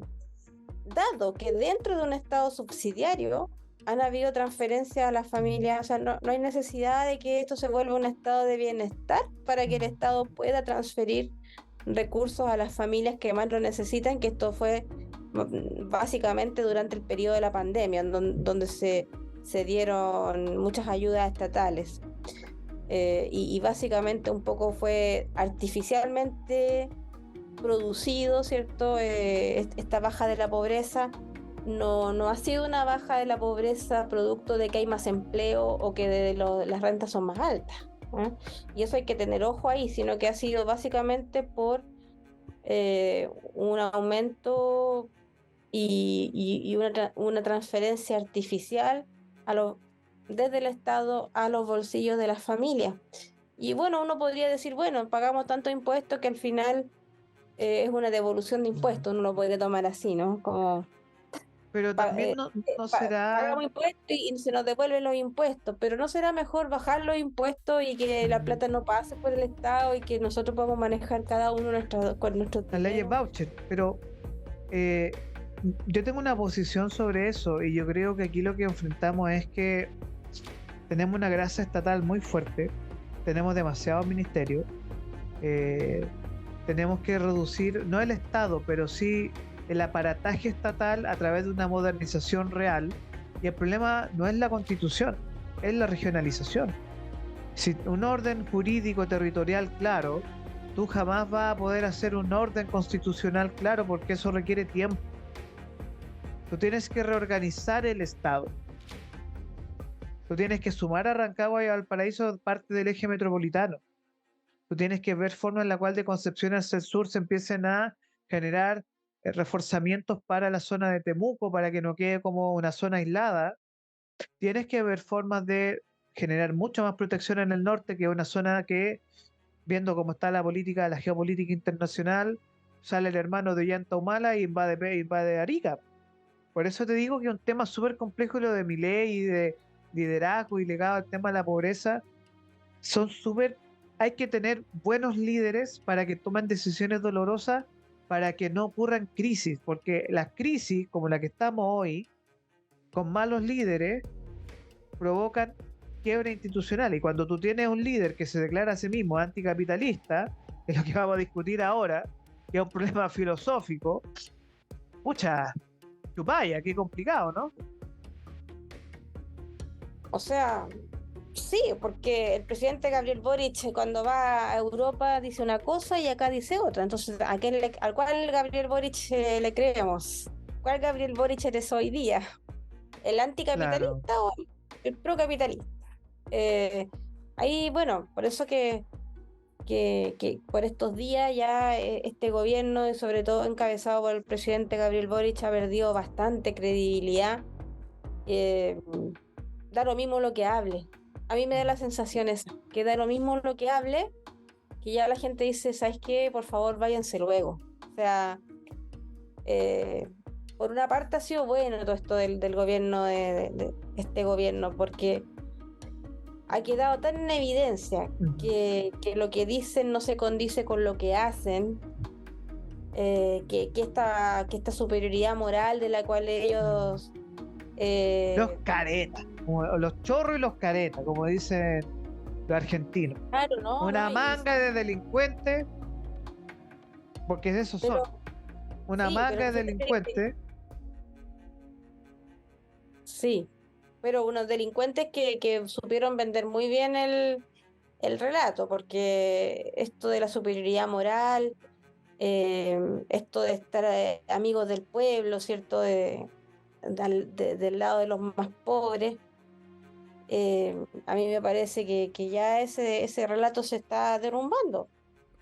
dado que dentro de un estado subsidiario han habido transferencias a las familias, o sea, no hay necesidad de que esto se vuelva un estado de bienestar para que el mm. Estado pueda transferir recursos a las familias que más lo necesitan, que esto fue básicamente durante el periodo de la pandemia, donde se dieron muchas ayudas estatales. Y básicamente un poco fue artificialmente producido, ¿cierto? Esta baja de la pobreza no ha sido una baja de la pobreza producto de que hay más empleo o que las rentas son más altas. Y eso hay que tener ojo ahí, sino que ha sido básicamente por un aumento y una transferencia artificial a los, desde el Estado a los bolsillos de las familias. Y bueno, uno podría decir, bueno, pagamos tanto impuesto que al final es una devolución de impuestos, uno lo podría tomar así, ¿no? Como Pero también no será. pagamos impuestos y se nos devuelven los impuestos, pero ¿no será mejor bajar los impuestos y que la mm, plata no pase por el Estado y que nosotros podamos manejar cada uno con nuestro las leyes dinero? voucher, pero eh, yo tengo una posición sobre eso y yo creo que aquí lo que enfrentamos es que tenemos una grasa estatal muy fuerte, tenemos demasiados ministerios, eh, tenemos que reducir, no el Estado, pero sí el aparataje estatal a través de una modernización real. Y el problema no es la constitución, es la regionalización. Si un orden jurídico territorial claro, tú jamás vas a poder hacer un orden constitucional claro porque eso requiere tiempo. Tú tienes que reorganizar el Estado. Tú tienes que sumar a Rancagua y a Valparaíso parte del eje metropolitano. Tú tienes que ver formas en la cual de Concepción hacia el sur se empiecen a generar reforzamientos para la zona de Temuco, para que no quede como una zona aislada. Tienes que ver formas de generar mucha más protección en el norte, que es una zona que, viendo cómo está la política, la geopolítica internacional, sale el hermano de Ollanta Humala y invade Arica. Por eso te digo que es un tema súper complejo lo de Milei y de liderazgo y legado al tema de la pobreza. Son súper. Hay que tener buenos líderes para que tomen decisiones dolorosas para que no ocurran crisis, porque las crisis como la que estamos hoy, con malos líderes, provocan quiebra institucional. Y cuando tú tienes un líder que se declara a sí mismo anticapitalista, es lo que vamos a discutir ahora, que es un problema filosófico, pucha, chupaya, qué complicado, ¿no? O sea, sí, porque el presidente Gabriel Boric cuando va a Europa dice una cosa y acá dice otra. Entonces, ¿al cual Gabriel Boric le creemos? ¿Cuál Gabriel Boric eres hoy día? ¿El Claro. anticapitalista o el procapitalista? Eh, Ahí, bueno, por eso que por estos días ya este gobierno, y sobre todo encabezado por el presidente Gabriel Boric, ha perdido bastante credibilidad. Eh, Da lo mismo lo que hable. A mí me da la sensación esa, que da lo mismo lo que hable, que ya la gente dice, ¿sabes qué? Por favor, váyanse luego. O sea, eh, por una parte ha sido bueno todo esto del gobierno, de este gobierno, porque ha quedado tan en evidencia Ujú. que lo que dicen no se condice con lo que hacen, que esta superioridad moral de la cual Mm. ellos... Los eh, caretas, los chorros y los caretas, como dicen los argentinos. claro, no, no, Una manga de delincuentes, porque esos pero son, una sí, pero manga de fíjate que delincuentes. sí, pero unos delincuentes que supieron vender muy bien el relato, porque esto de la superioridad moral, esto de estar amigos del pueblo, ¿cierto? Del lado de los más pobres, a mí me parece que ya ese relato se está derrumbando.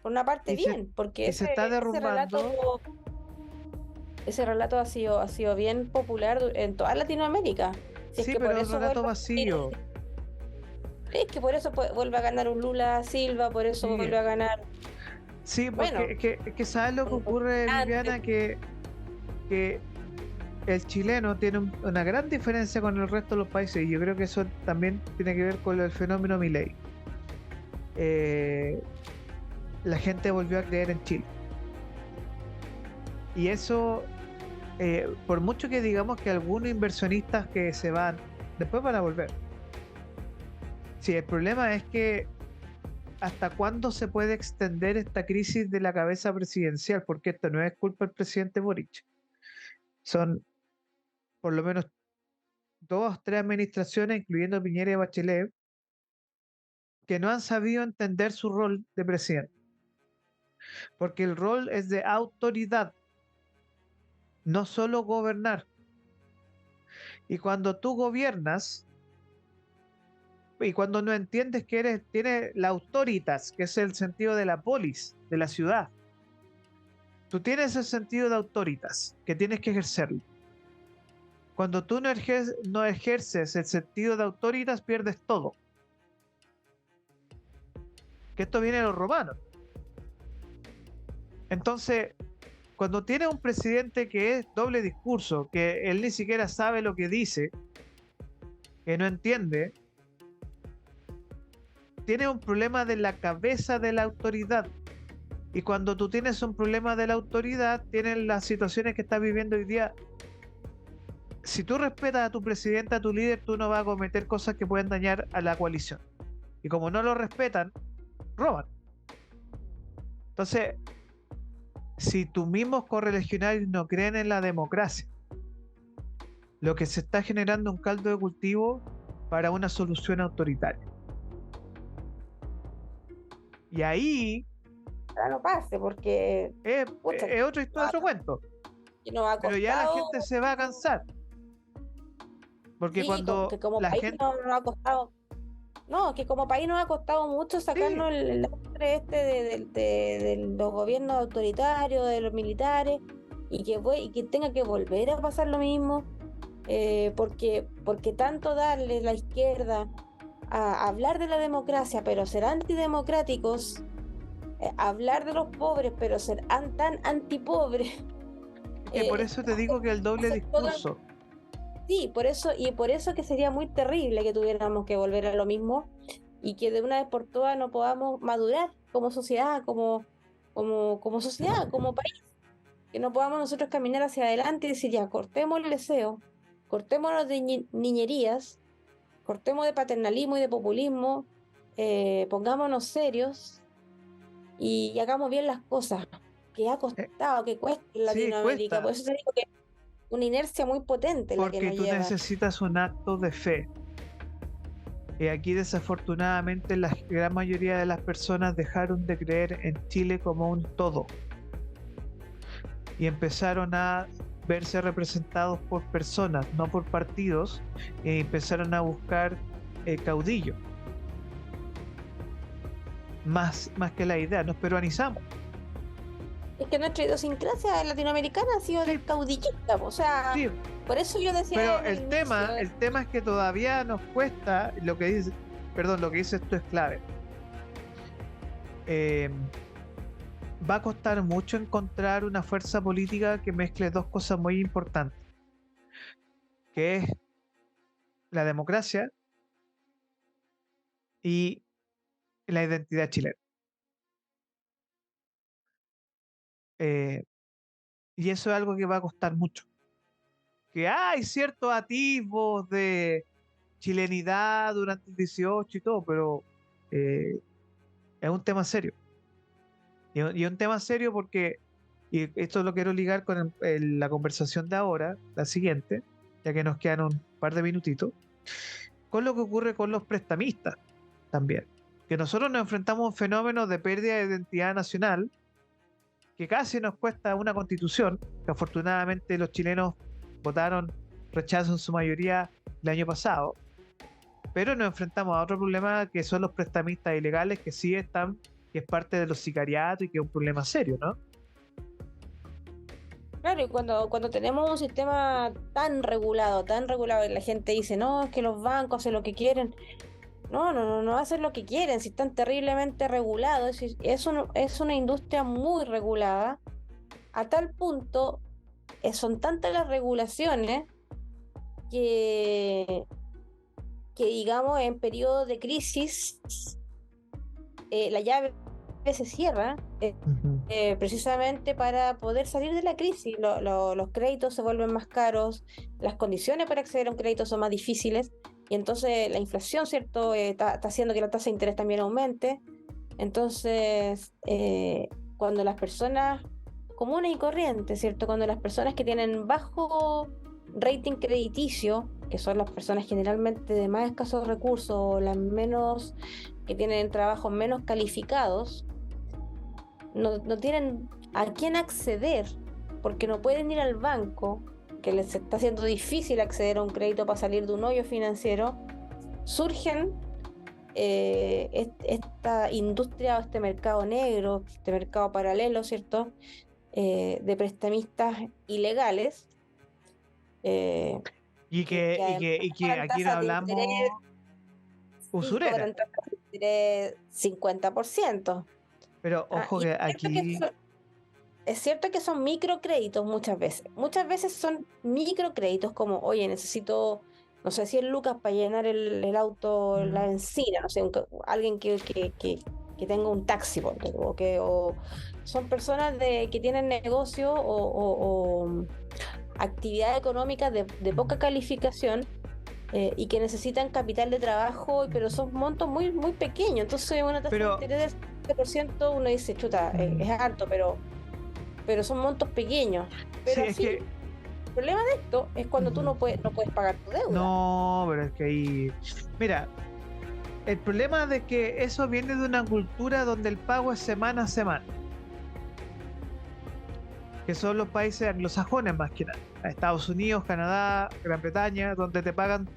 Por una parte y se, bien, porque y se está derrumbando. ese relato ha sido bien popular en toda Latinoamérica. Si es Sí, que por pero es un eso relato vacío. es que por eso vuelve a ganar un Lula Silva, por eso Sí, vuelve a ganar, sí, porque bueno, es que sabes lo que un ocurre, antes, Viviana, que el chileno tiene una gran diferencia con el resto de los países, y yo creo que eso también tiene que ver con el fenómeno Milei. Eh, la gente volvió a creer en Chile. Y eso, por mucho que digamos que algunos inversionistas que se van, después van a volver. Sí, el problema es que hasta cuándo se puede extender esta crisis de la cabeza presidencial, porque esto no es culpa del presidente Boric. Son por lo menos dos, tres administraciones, incluyendo Piñera y Bachelet, que no han sabido entender su rol de presidente, porque el rol es de autoridad, no solo gobernar. Y cuando tú gobiernas, y cuando no entiendes que tienes la autoritas, que es el sentido de la polis, de la ciudad, tú tienes el sentido de autoritas, que tienes que ejercerlo. Cuando tú no ejerces el sentido de autoritas, pierdes todo. que esto viene de los romanos. Entonces, cuando tiene un presidente que es doble discurso, que él ni siquiera sabe lo que dice, que no entiende, tiene un problema de la cabeza de la autoridad. Y cuando tú tienes un problema de la autoridad, tienes las situaciones que estás viviendo hoy día. Si tú respetas a tu presidente, a tu líder, tú no vas a cometer cosas que pueden dañar a la coalición. Y como no lo respetan, roban. Entonces, si tus mismos correligionarios no creen en la democracia, lo que se está generando es un caldo de cultivo para una solución autoritaria. Y ahí Ahora no pase, porque pucha, es otro cuento. que nos ha Pero ya la costado, gente se va a cansar. Porque sí, cuando que como la país gente... nos ha costado, no, que como país nos ha costado mucho Sí, sacarnos el hambre este de los gobiernos autoritarios, de los militares, y que tenga que volver a pasar lo mismo, porque tanto darle la izquierda a hablar de la democracia, pero ser antidemocráticos, hablar de los pobres, pero ser tan antipobres, que por eh, eso te digo que el doble hacer todo. discurso. Sí, por eso que sería muy terrible que tuviéramos que volver a lo mismo y que de una vez por todas no podamos madurar como sociedad, como sociedad, como país, que no podamos nosotros caminar hacia adelante y decir, ya, cortemos el deseo, cortémonos de niñerías, cortemos de paternalismo y de populismo, pongámonos serios y hagamos bien las cosas, que ha Eh, costado, que cuesta en sí, Latinoamérica. Por cuesta, eso te digo que una inercia muy potente la que porque nos tú lleva. necesitas un acto de fe. Y aquí desafortunadamente la gran mayoría de las personas dejaron de creer en Chile como un todo y empezaron a verse representados por personas, no por partidos, y empezaron a buscar caudillos, más que la idea, nos peruanizamos. Es que nuestra idiosincrasia latinoamericana ha sido Sí, del caudillista, o sea, sí, por eso yo decía pero en el inicio, el tema es que todavía nos cuesta, lo que dice, perdón, lo que dice esto es clave. Eh, Va a costar mucho encontrar una fuerza política que mezcle dos cosas muy importantes, que es la democracia y la identidad chilena. Eh, y eso es algo que va a costar mucho. Que hay ciertos atisbos de chilenidad durante el 18 y todo, pero eh, es un tema serio. Y es un tema serio porque, y esto lo quiero ligar con la conversación de ahora, la siguiente, ya que nos quedan un par de minutitos, con lo que ocurre con los prestamistas también. Que nosotros nos enfrentamos a un fenómeno de pérdida de identidad nacional que casi nos cuesta una constitución, que afortunadamente los chilenos votaron rechazo en su mayoría el año pasado, pero nos enfrentamos a otro problema que son los prestamistas ilegales que sí están, que es parte de los sicariatos y que es un problema serio, ¿no? claro, y cuando tenemos un sistema tan regulado, y la gente dice, no, es que los bancos hacen lo que quieren. No hacen lo que quieren, si están terriblemente regulados, es una industria muy regulada, a tal punto, son tantas las regulaciones que, que digamos, en periodos de crisis, la llave se cierra, Ujú. precisamente para poder salir de la crisis. Los créditos se vuelven más caros, las condiciones para acceder a un crédito son más difíciles, y entonces la inflación, ¿cierto? Está haciendo que la tasa de interés también aumente. Entonces, cuando las personas comunes y corrientes, ¿cierto? Cuando las personas que tienen bajo rating crediticio, que son las personas generalmente de más escasos recursos, o las menos, que tienen trabajos menos calificados, no tienen a quién acceder, porque no pueden ir al banco, que les está haciendo difícil acceder a un crédito para salir de un hoyo financiero, surgen esta industria o este mercado negro, este mercado paralelo, ¿cierto? De prestamistas ilegales, eh, Y que además y que cobran aquí no tasas de interés, hablamos sí, usurera. seré 50%. Pero ojo Y que aquí, es cierto que son microcréditos muchas veces. Muchas veces son microcréditos como, oye, necesito, no sé, 100 lucas para llenar el auto, la mm, benzina, no sé, alguien que tenga un taxi, ponte tú, o son personas que tienen negocio o actividad económica de poca mm, calificación, y que necesitan capital de trabajo, pero mm. son montos muy, muy pequeños. Entonces, una tasa de Pero interés del 7%, uno dice, chuta, es mm, harto, pero son montos pequeños. sí, Pero es sí, que el problema de esto es cuando tú mm, no puedes pagar tu deuda. no, pero es que ahí, mira, el problema de que eso viene de una cultura donde el pago es semana a semana, que son los países anglosajones más que nada. Estados Unidos, Canadá, Gran Bretaña, donde te pagan,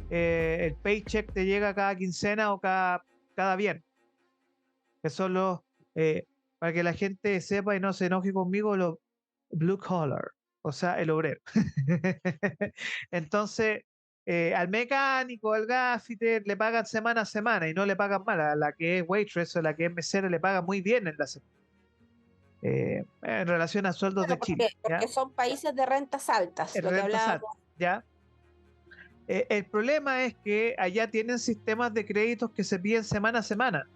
el paycheck te llega cada quincena o cada viernes, que son los, para que la gente sepa y no se enoje conmigo, los blue collar, o sea, el obrero. Entonces, al mecánico, al gaffiter, le pagan semana a semana y no le pagan mal. A la que es waitress o la que es mesera le pagan muy bien en la semana, en relación a sueldos Claro, de Chile, porque ¿ya? son países de rentas altas, En lo que rentas hablábamos. altas, ¿ya? El problema es que allá tienen sistemas de créditos que se piden semana a semana,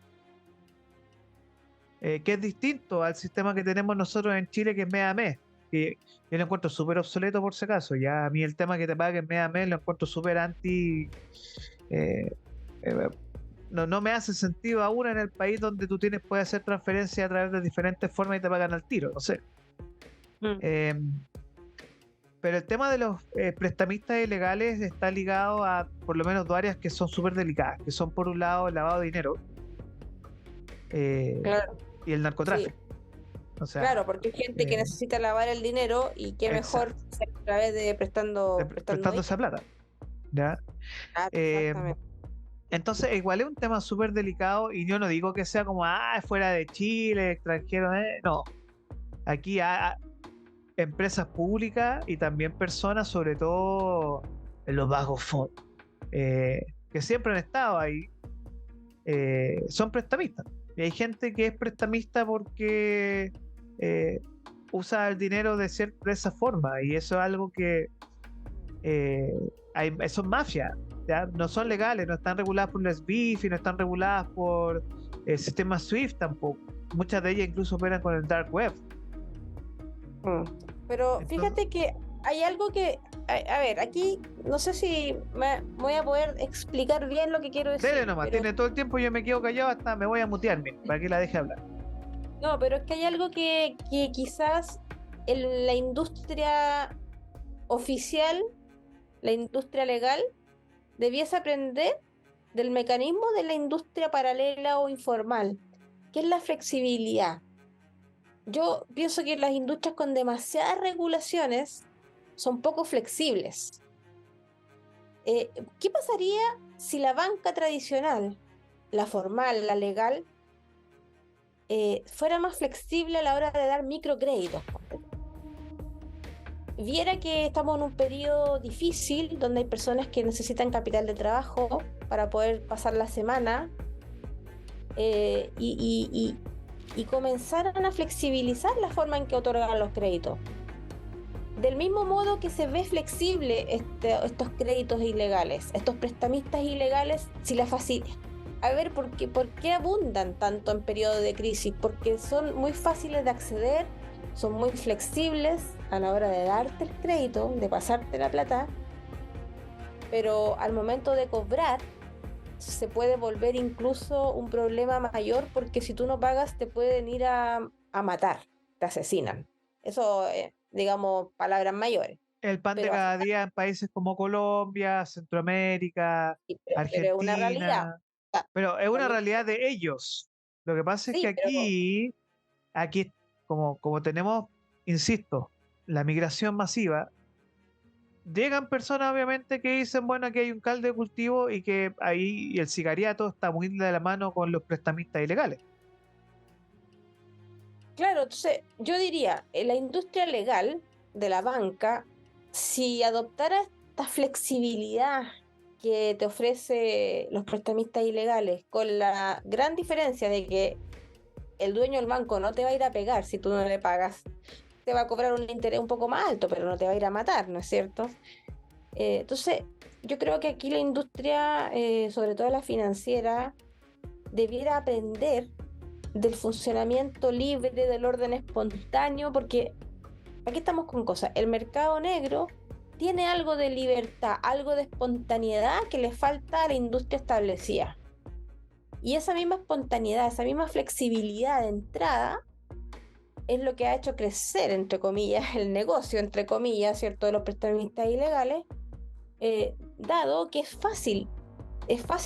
que es distinto al sistema que tenemos nosotros en Chile, que es mes a mes. Que yo lo encuentro súper obsoleto por si acaso. Ya a mí el tema que te paguen mes a mes lo encuentro súper anti. eh, eh, no me hace sentido aún en el país donde tú puedes hacer transferencias a través de diferentes formas y te pagan al tiro, no sé. Mm, Eh, pero el tema de los, prestamistas ilegales está ligado a por lo menos dos áreas que son súper delicadas, que son por un lado el lavado de dinero, eh, claro, y el sí, narcotráfico. O sea, claro, porque hay gente que eh, necesita lavar el dinero y qué mejor exacto, hacer a través de prestando prestando esa dinero. plata. ¿Ya? Ah, Eh, exactamente. entonces, igual es un tema súper delicado y yo no digo que sea como, fuera de Chile, extranjero, no. Aquí hay empresas públicas y también personas, sobre todo en los bajos fondos, que siempre han estado ahí, son prestamistas. Y hay gente que es prestamista porque, eh, usa el dinero de esa forma y eso es algo que, eh, son mafias, ¿ya? No son legales, no están reguladas por la SBIF y no están reguladas por el sistema SWIFT tampoco. Muchas de ellas incluso operan con el dark web. Mm. Pero Entonces, fíjate que hay algo que, a ver, aquí no sé si me voy a poder explicar bien lo que quiero dele decir, nomás, pero tiene todo el tiempo, yo me quedo callado hasta me voy a mutear, mire, para que la deje hablar. no, pero es que hay algo que quizás en la industria oficial, la industria legal, debiese aprender del mecanismo de la industria paralela o informal, que es la flexibilidad. Yo pienso que las industrias con demasiadas regulaciones son poco flexibles. ¿Qué pasaría si la banca tradicional, la formal, la legal, fuera más flexible a la hora de dar microcréditos? Viera que estamos en un periodo difícil donde hay personas que necesitan capital de trabajo para poder pasar la semana, eh, y, y, y comenzaran a flexibilizar la forma en que otorgan los créditos. Del mismo modo que se ve flexible estos créditos ilegales, estos prestamistas ilegales, si la a ver, ¿por qué abundan tanto en periodo de crisis? Porque son muy fáciles de acceder, son muy flexibles a la hora de darte el crédito, de pasarte la plata, pero al momento de cobrar se puede volver incluso un problema mayor porque si tú no pagas te pueden ir a matar, te asesinan. Eso, digamos, palabras mayores. El pan de Pero, cada día en países como Colombia, Centroamérica, pero es una realidad. Argentina, pero es una También, realidad de ellos. Lo que pasa es que sí, pero aquí como tenemos, insisto, la migración masiva, llegan personas obviamente que dicen, bueno, aquí hay un caldo de cultivo y que ahí el sicariato está muy de la mano con los prestamistas ilegales. claro, entonces yo diría, la industria legal de la banca, si adoptara esta flexibilidad que te ofrece los prestamistas ilegales, con la gran diferencia de que el dueño del banco no te va a ir a pegar si tú no le pagas. Te va a cobrar un interés un poco más alto, pero no te va a ir a matar, ¿no es cierto? Entonces, yo creo que aquí la industria, sobre todo la financiera, debiera aprender del funcionamiento libre, del orden espontáneo, porque aquí estamos con cosas. El mercado negro tiene algo de libertad, algo de espontaneidad que le falta a la industria establecida. Y esa misma espontaneidad, esa misma flexibilidad de entrada es lo que ha hecho crecer, entre comillas, el negocio, entre comillas, ¿cierto?, de los prestamistas ilegales, dado que es fácil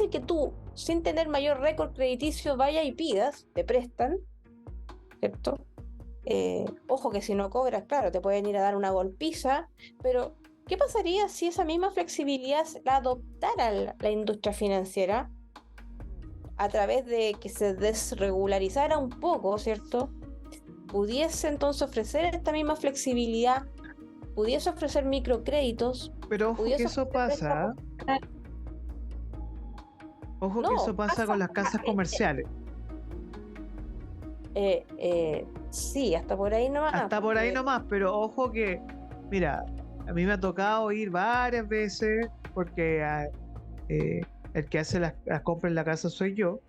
que tú, sin tener mayor récord crediticio, vayas y pidas, te prestan, ¿cierto? Ojo que si no cobras, claro, te pueden ir a dar una golpiza, pero ¿qué pasaría si esa misma flexibilidad la adoptara la industria financiera a través de que se desregularizara un poco, ¿cierto? Pudiese entonces ofrecer esta misma flexibilidad, pudiese ofrecer microcréditos, Pero ojo que pudiese eso ofrecer préstamos. pasa, ojo que eso No, pasa pasa. con las casas comerciales. Sí, hasta por ahí nomás, Hasta por ahí porque nomás, pero ojo que, mira, a mí me ha tocado ir varias veces porque eh, el que hace las compras en la casa soy yo,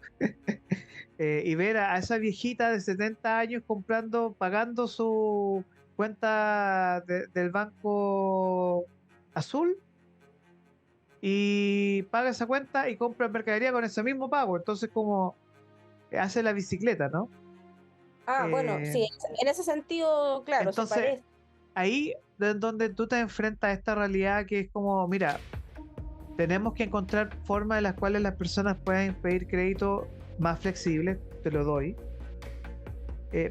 y ver a esa viejita de 70 años comprando, pagando su cuenta del banco azul y paga esa cuenta y compra mercadería con ese mismo pago. Entonces, como hace la bicicleta, ¿no? bueno, Eh, sí, en ese sentido, claro, se entonces, parece. ahí es donde tú te enfrentas a esta realidad que es como, mira, tenemos que encontrar formas en las cuales las personas pueden pedir crédito más flexibles, te lo doy,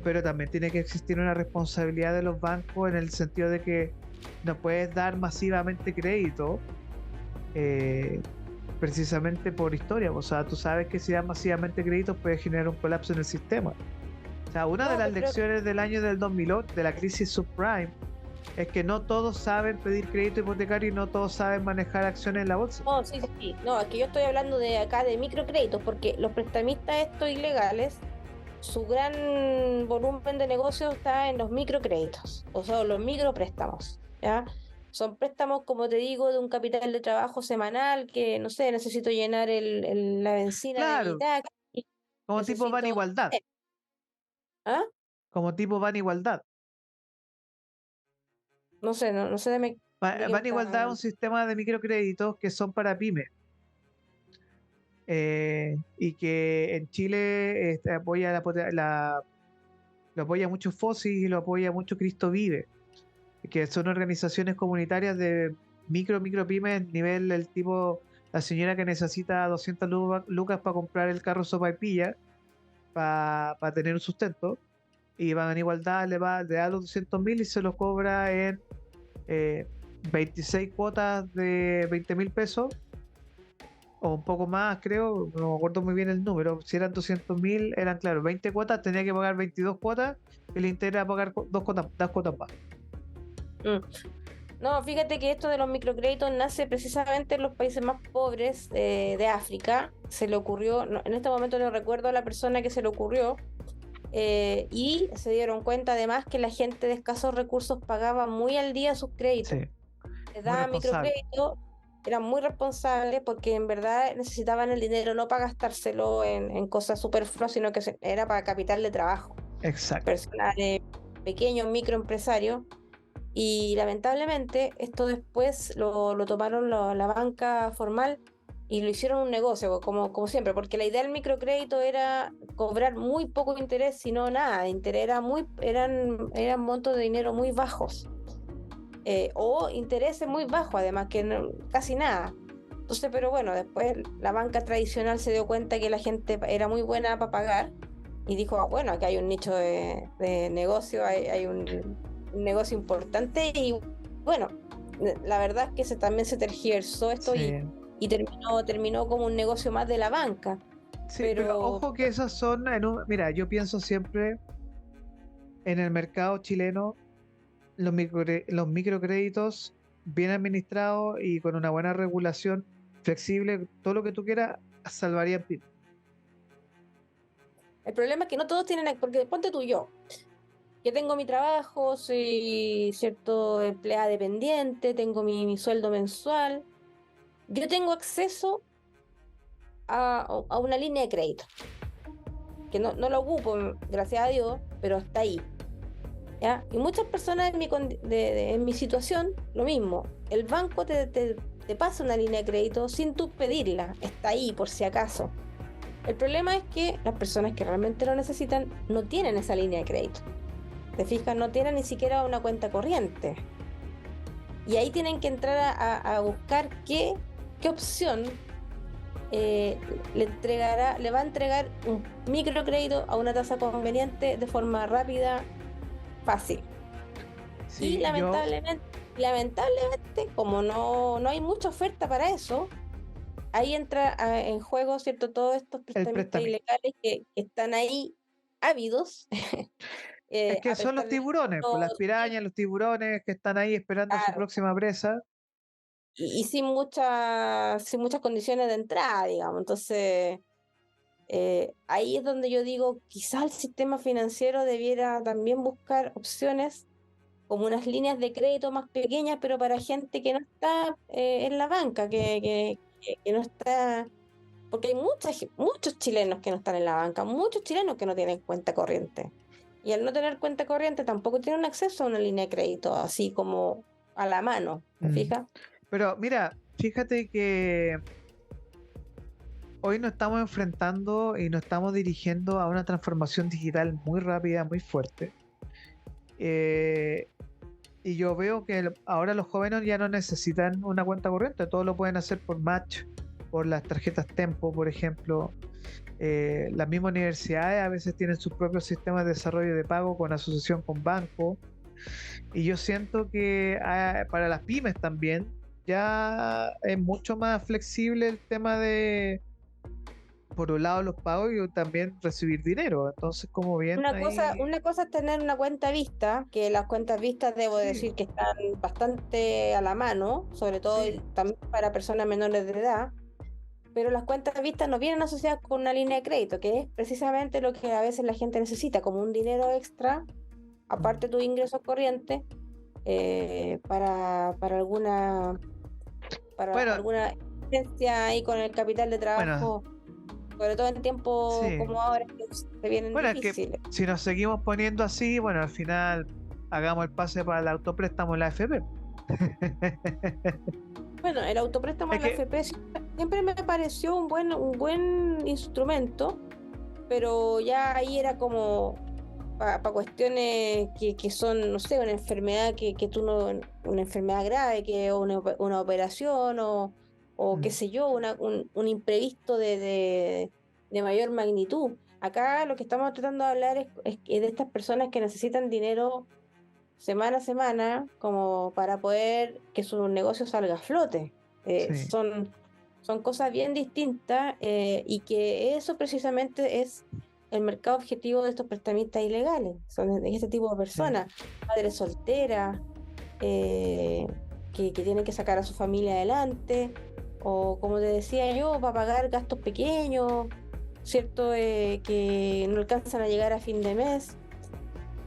pero también tiene que existir una responsabilidad de los bancos en el sentido de que no puedes dar masivamente crédito eh, precisamente por historia. O sea, tú sabes que si das masivamente crédito puede generar un colapso en el sistema. O sea, una de No, las yo creo que lecciones del año del 2008, de la crisis subprime, es que no todos saben pedir crédito hipotecario y no todos saben manejar acciones en la bolsa. no, sí, sí, sí. No, es que yo estoy hablando de acá de microcréditos, porque los prestamistas estos ilegales, su gran volumen de negocio está en los microcréditos, o sea, los micropréstamos, ¿ya? Son préstamos, como te digo, de un capital de trabajo semanal que, no sé, necesito llenar la benzina de mi Claro, taxi, como tipo van necesito, igualdad, ¿ah? como tipo van igualdad. No sé, no sé de qué me Van estás igualdad es un hablando. sistema de microcréditos que son para pymes, y que en Chile apoya lo apoya mucho FOSI y lo apoya mucho Cristo Vive, que son organizaciones comunitarias de micro pymes, nivel el tipo, la señora que necesita 200 lucas para comprar el carro sopaipilla para tener un sustento, y Van en Igualdad le da los 200.000 y se los cobra en eh, 26 cuotas de 20.000 pesos o un poco más, creo, no me acuerdo muy bien el número. Si eran 200.000, eran, claro, 20 cuotas, tenía que pagar 22 cuotas, y le interesa pagar dos cuotas más. Mm. No, fíjate que esto de los microcréditos nace precisamente en los países más pobres de África. Se le ocurrió, en este momento no recuerdo a la persona que se le ocurrió, y se dieron cuenta además que la gente de escasos recursos pagaba muy al día sus créditos. Sí, Les muy daban responsable. microcréditos, eran muy responsables porque en verdad necesitaban el dinero no para gastárselo en cosas superfluas, sino que era para capital de trabajo. Exacto. Personas pequeños microempresarios, y lamentablemente esto después lo tomaron la banca formal y lo hicieron un negocio, como siempre, porque la idea del microcrédito era cobrar muy poco interés, sino nada de interés, eran montos de dinero muy bajos, o intereses muy bajos, además que casi nada. Entonces, pero bueno, después la banca tradicional se dio cuenta que la gente era muy buena para pagar y dijo, bueno, aquí hay un nicho de negocio, hay un negocio importante y bueno, la verdad es que también se tergiversó esto Sí. y terminó como un negocio más de la banca. Sí, pero Pero ojo que esas son, mira, yo pienso siempre en el mercado chileno, los microcréditos bien administrados y con una buena regulación flexible, todo lo que tú quieras, salvaría el PIB. El problema es que no todos tienen, porque ponte tú yo tengo mi trabajo, soy cierto empleada dependiente, tengo mi sueldo mensual, yo tengo acceso a una línea de crédito, que no lo ocupo, gracias a Dios, pero está ahí. ¿Ya? Y muchas personas en mi situación, lo mismo, el banco te pasa una línea de crédito sin tú pedirla, está ahí por si acaso. El problema es que las personas que realmente lo necesitan no tienen esa línea de crédito. ¿Te fijas? No tienen ni siquiera una cuenta corriente. Y ahí tienen que entrar a buscar qué opción le va a entregar un microcrédito a una tasa conveniente de forma rápida, fácil. Y Sí, lamentablemente, como no hay mucha oferta para eso, ahí entra en juego, ¿cierto? Todos estos el prestamistas prestamista. ilegales que están ahí ávidos, Es que a son los pesar de que tiburones, pues las no, pirañas, los tiburones que están ahí esperando a su claro, próxima presa. y sin muchas condiciones de entrada, digamos. Entonces, ahí es donde yo digo, quizás el sistema financiero debiera también buscar opciones como unas líneas de crédito más pequeñas, pero para gente que no está en la banca, que no está, porque hay muchos chilenos que no están en la banca, muchos chilenos que no tienen cuenta corriente. Y al no tener cuenta corriente tampoco tienen acceso a una línea de crédito, así como a la mano, ¿te Mm. fijas? Pero mira, fíjate que hoy nos estamos enfrentando y nos estamos dirigiendo a una transformación digital muy rápida, muy fuerte. Eh, y yo veo que ahora los jóvenes ya no necesitan una cuenta corriente, todo lo pueden hacer por Match, por las tarjetas Tempo, por ejemplo. Las mismas universidades a veces tienen sus propios sistemas de desarrollo de pago con asociación con bancos. Y yo siento que para las pymes también ya es mucho más flexible el tema de, por un lado, los pagos y también recibir dinero. Entonces, como bien Una cosa, ahí, una cosa es tener una cuenta vista, que las cuentas vistas debo sí, decir que están bastante a la mano, sobre todo sí, también para personas menores de edad, pero las cuentas vistas no vienen asociadas con una línea de crédito, que es precisamente lo que a veces la gente necesita, como un dinero extra, aparte de tu ingreso corriente, para bueno, alguna emergencia ahí con el capital de bueno, trabajo, sobre todo en tiempos sí. como ahora que se vienen Bueno, es que difíciles. si nos seguimos poniendo así, bueno, al final hagamos el pase para el autopréstamo en la AFP. Bueno, el autopréstamo Es en la que, AFP siempre me pareció un buen instrumento, pero ya ahí era como para cuestiones que son, no sé, una enfermedad que tú no, una enfermedad grave, que una operación o qué mm, sé yo, un imprevisto de mayor magnitud. Acá lo que estamos tratando de hablar es que de estas personas que necesitan dinero semana a semana como para poder que su negocio salga a flote. Eh, sí, son, son cosas bien distintas, y que eso precisamente es el mercado objetivo de estos prestamistas ilegales. Son de este tipo de sí. personas, madres solteras, eh, que tienen que sacar a su familia adelante, o como te decía yo, para pagar gastos pequeños, ¿cierto? Que no alcanzan a llegar a fin de mes.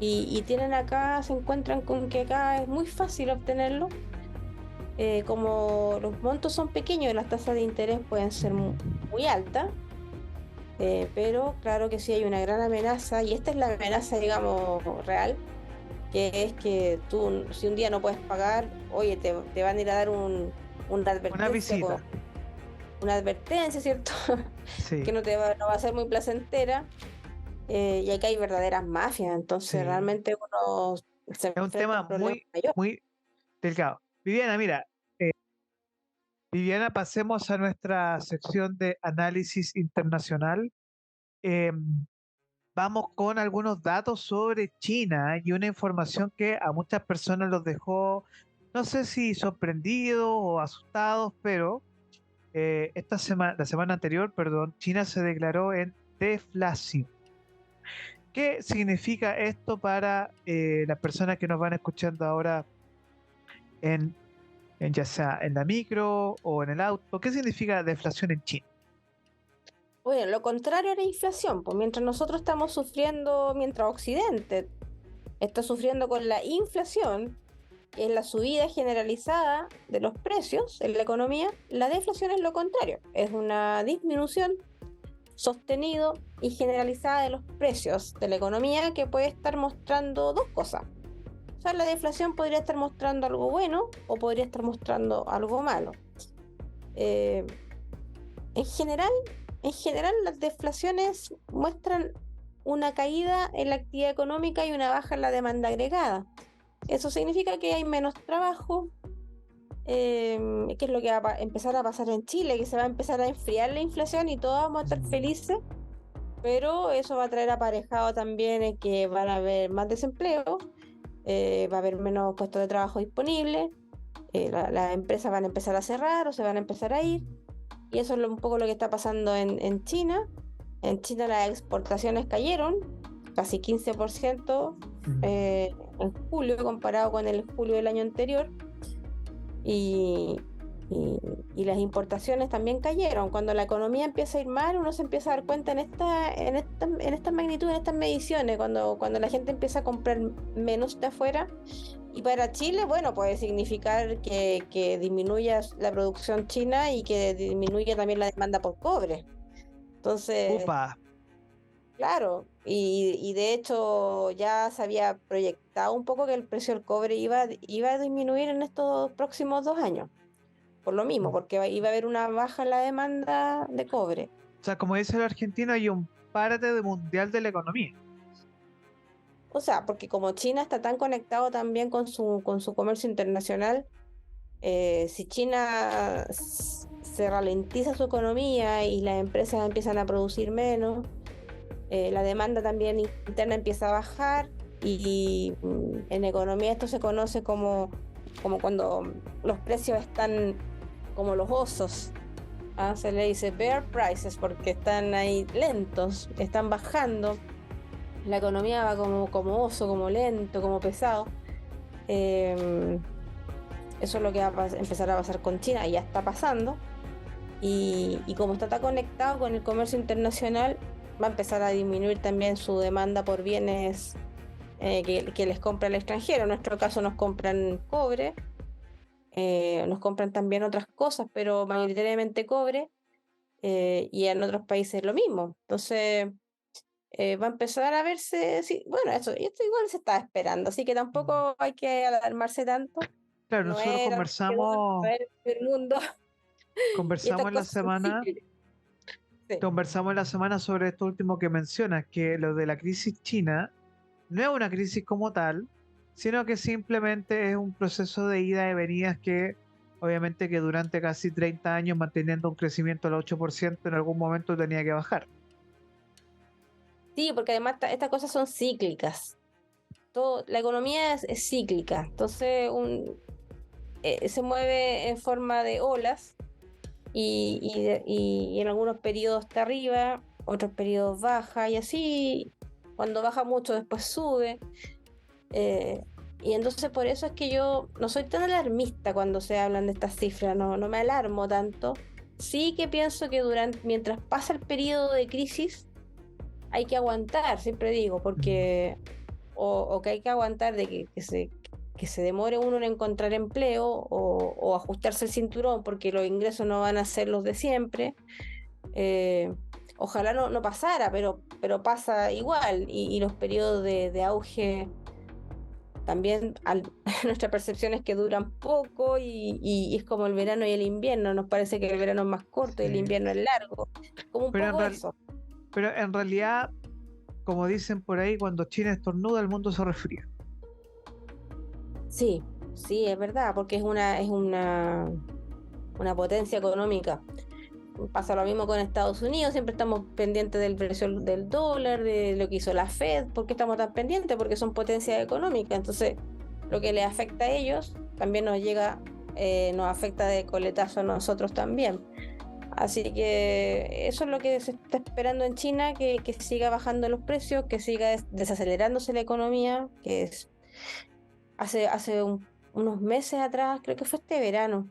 Y tienen acá, se encuentran con que acá es muy fácil obtenerlo. Como los montos son pequeños y las tasas de interés pueden ser muy altas, pero claro que sí hay una gran amenaza, y esta es la amenaza, digamos, real, que es que tú, si un día no puedes pagar, oye, te van a ir a dar una Una advertencia, visita, una advertencia, ¿cierto? Que sí, no va a ser muy placentera, y acá hay verdaderas mafias, entonces sí. realmente uno se Es un enfrenta a tema un problema muy, mayor. muy delicado. Viviana, mira, Viviana, pasemos a nuestra sección de análisis internacional. Em, Vamos con algunos datos sobre China y una información que a muchas personas los dejó, no sé si sorprendidos o asustados, pero esta semana, la semana anterior, perdón, China se declaró en deflación. ¿Qué significa esto para las personas que nos van escuchando ahora en ya sea en la micro o en el auto. ¿Qué significa deflación en China? Bueno, lo contrario a la inflación, pues mientras nosotros estamos sufriendo, mientras Occidente está sufriendo con la inflación, que es la subida generalizada de los precios en la economía, la deflación es lo contrario, es una disminución sostenido y generalizada de los precios de la economía que puede estar mostrando dos cosas. O sea, la deflación podría estar mostrando algo bueno o podría estar mostrando algo malo. Eh, en general, las deflaciones muestran una caída en la actividad económica y una baja en la demanda agregada. Eso significa que hay menos trabajo, que es lo que va a empezar a pasar en Chile, que se va a empezar a enfriar la inflación y todos vamos a estar felices, pero eso va a traer aparejado también que van a haber más desempleo, va a haber menos puestos de trabajo disponibles, las empresas van a empezar a cerrar o se van a empezar a ir, y eso es un poco lo que está pasando en China. En China las exportaciones cayeron casi 15% en julio comparado con el julio del año anterior. Y, y las importaciones también cayeron. Cuando la economía empieza a ir mal, uno se empieza a dar cuenta en esta magnitud, en estas mediciones, cuando la gente empieza a comprar menos de afuera. Y para Chile, bueno, puede significar que disminuya la producción china y que disminuya también la demanda por cobre. Entonces, Upa. claro, y de hecho ya se había proyectado un poco que el precio del cobre iba a disminuir en estos próximos 2 años, por lo mismo, porque iba a haber una baja en la demanda de cobre. O sea, como dice el argentino, hay un párate de mundial de la economía. O sea, porque como China está tan conectado también con su comercio internacional, si China se ralentiza su economía y las empresas empiezan a producir menos, la demanda también interna empieza a bajar y en economía esto se conoce como cuando los precios están como los osos. Se le dice bear prices porque están ahí lentos, están bajando. La economía va como oso, como lento, como pesado. Eso es lo que va a empezar a pasar con China y ya está pasando. Y como está tan conectado con el comercio internacional, va a empezar a disminuir también su demanda por bienes que les compra el extranjero. En nuestro caso nos compran cobre, nos compran también otras cosas, pero mayoritariamente cobre, y en otros países lo mismo. Entonces va a empezar a verse, sí, bueno, esto igual se está esperando, así que tampoco hay que alarmarse tanto. Claro, No nosotros era no conversamos, era el mundo y estas conversamos en la cosas son semana, cíclicas. Sí. conversamos en la semana sobre esto último que mencionas, que lo de la crisis china no es una crisis como tal, sino que simplemente es un proceso de ida y venidas que obviamente que durante casi 30 años manteniendo un crecimiento del 8% en algún momento tenía que bajar. Sí, porque además estas cosas son cíclicas. La economía es cíclica, entonces se mueve en forma de olas y en algunos periodos está arriba, otros periodos baja y así, cuando baja mucho después sube. eh, y entonces por eso es que yo no soy tan alarmista cuando se hablan de estas cifras, no me alarmo tanto. Sí que pienso que mientras pasa el periodo de crisis, hay que aguantar, siempre digo, porque o que hay que aguantar de que se demore uno en encontrar empleo o ajustarse el cinturón porque los ingresos no van a ser los de siempre. Eh, Ojalá no pasara, pero pasa igual y los periodos de auge también nuestra percepción es que duran poco y es como el verano y el invierno, nos parece que el verano es más corto y el Sí. invierno es largo, como un Pero en poco real- eso. pero en realidad, como dicen por ahí, cuando China estornuda, el mundo se resfría. Sí, sí, es verdad, porque es una potencia económica. Pasa lo mismo con Estados Unidos, siempre estamos pendientes del precio del dólar, de lo que hizo la Fed. ¿Por qué estamos tan pendientes? Porque son potencias económicas, entonces lo que les afecta a ellos también nos afecta de coletazo a nosotros también. Así que eso es lo que se está esperando en China, que siga bajando los precios, que siga desacelerándose la economía, que es hace unos meses atrás, creo que fue este verano,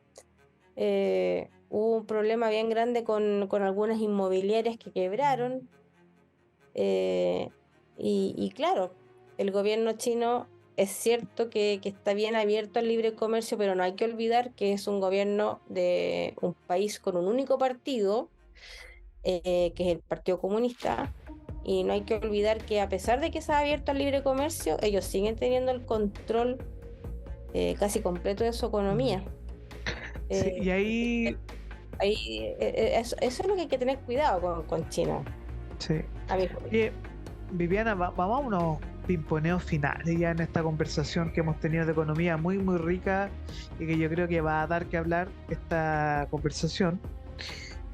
hubo un problema bien grande con algunas inmobiliarias que quebraron. eh, y claro, el gobierno chino es cierto que está bien abierto al libre comercio, pero no hay que olvidar que es un gobierno de un país con un único partido, que es el Partido Comunista. Y no hay que olvidar que a pesar de que se ha abierto al libre comercio, ellos siguen teniendo el control casi completo de su Mm. economía. Sí, Eh, y ahí, eso es lo que hay que tener cuidado con China, sí. a mi juicio. Oye, Viviana, vamos a unos pimponeos finales ya en esta conversación que hemos tenido de economía muy, muy rica y que yo creo que va a dar que hablar esta conversación.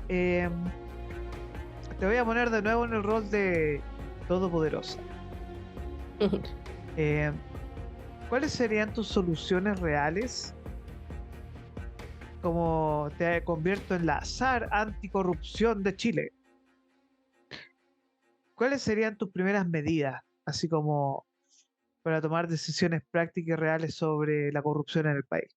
Eh, Te voy a poner de nuevo en el rol de todopoderosa. Eh, ¿Cuáles serían tus soluciones reales? Como te convierto en la zar anticorrupción de Chile. ¿Cuáles serían tus primeras medidas? Así como para tomar decisiones prácticas y reales sobre la corrupción en el país.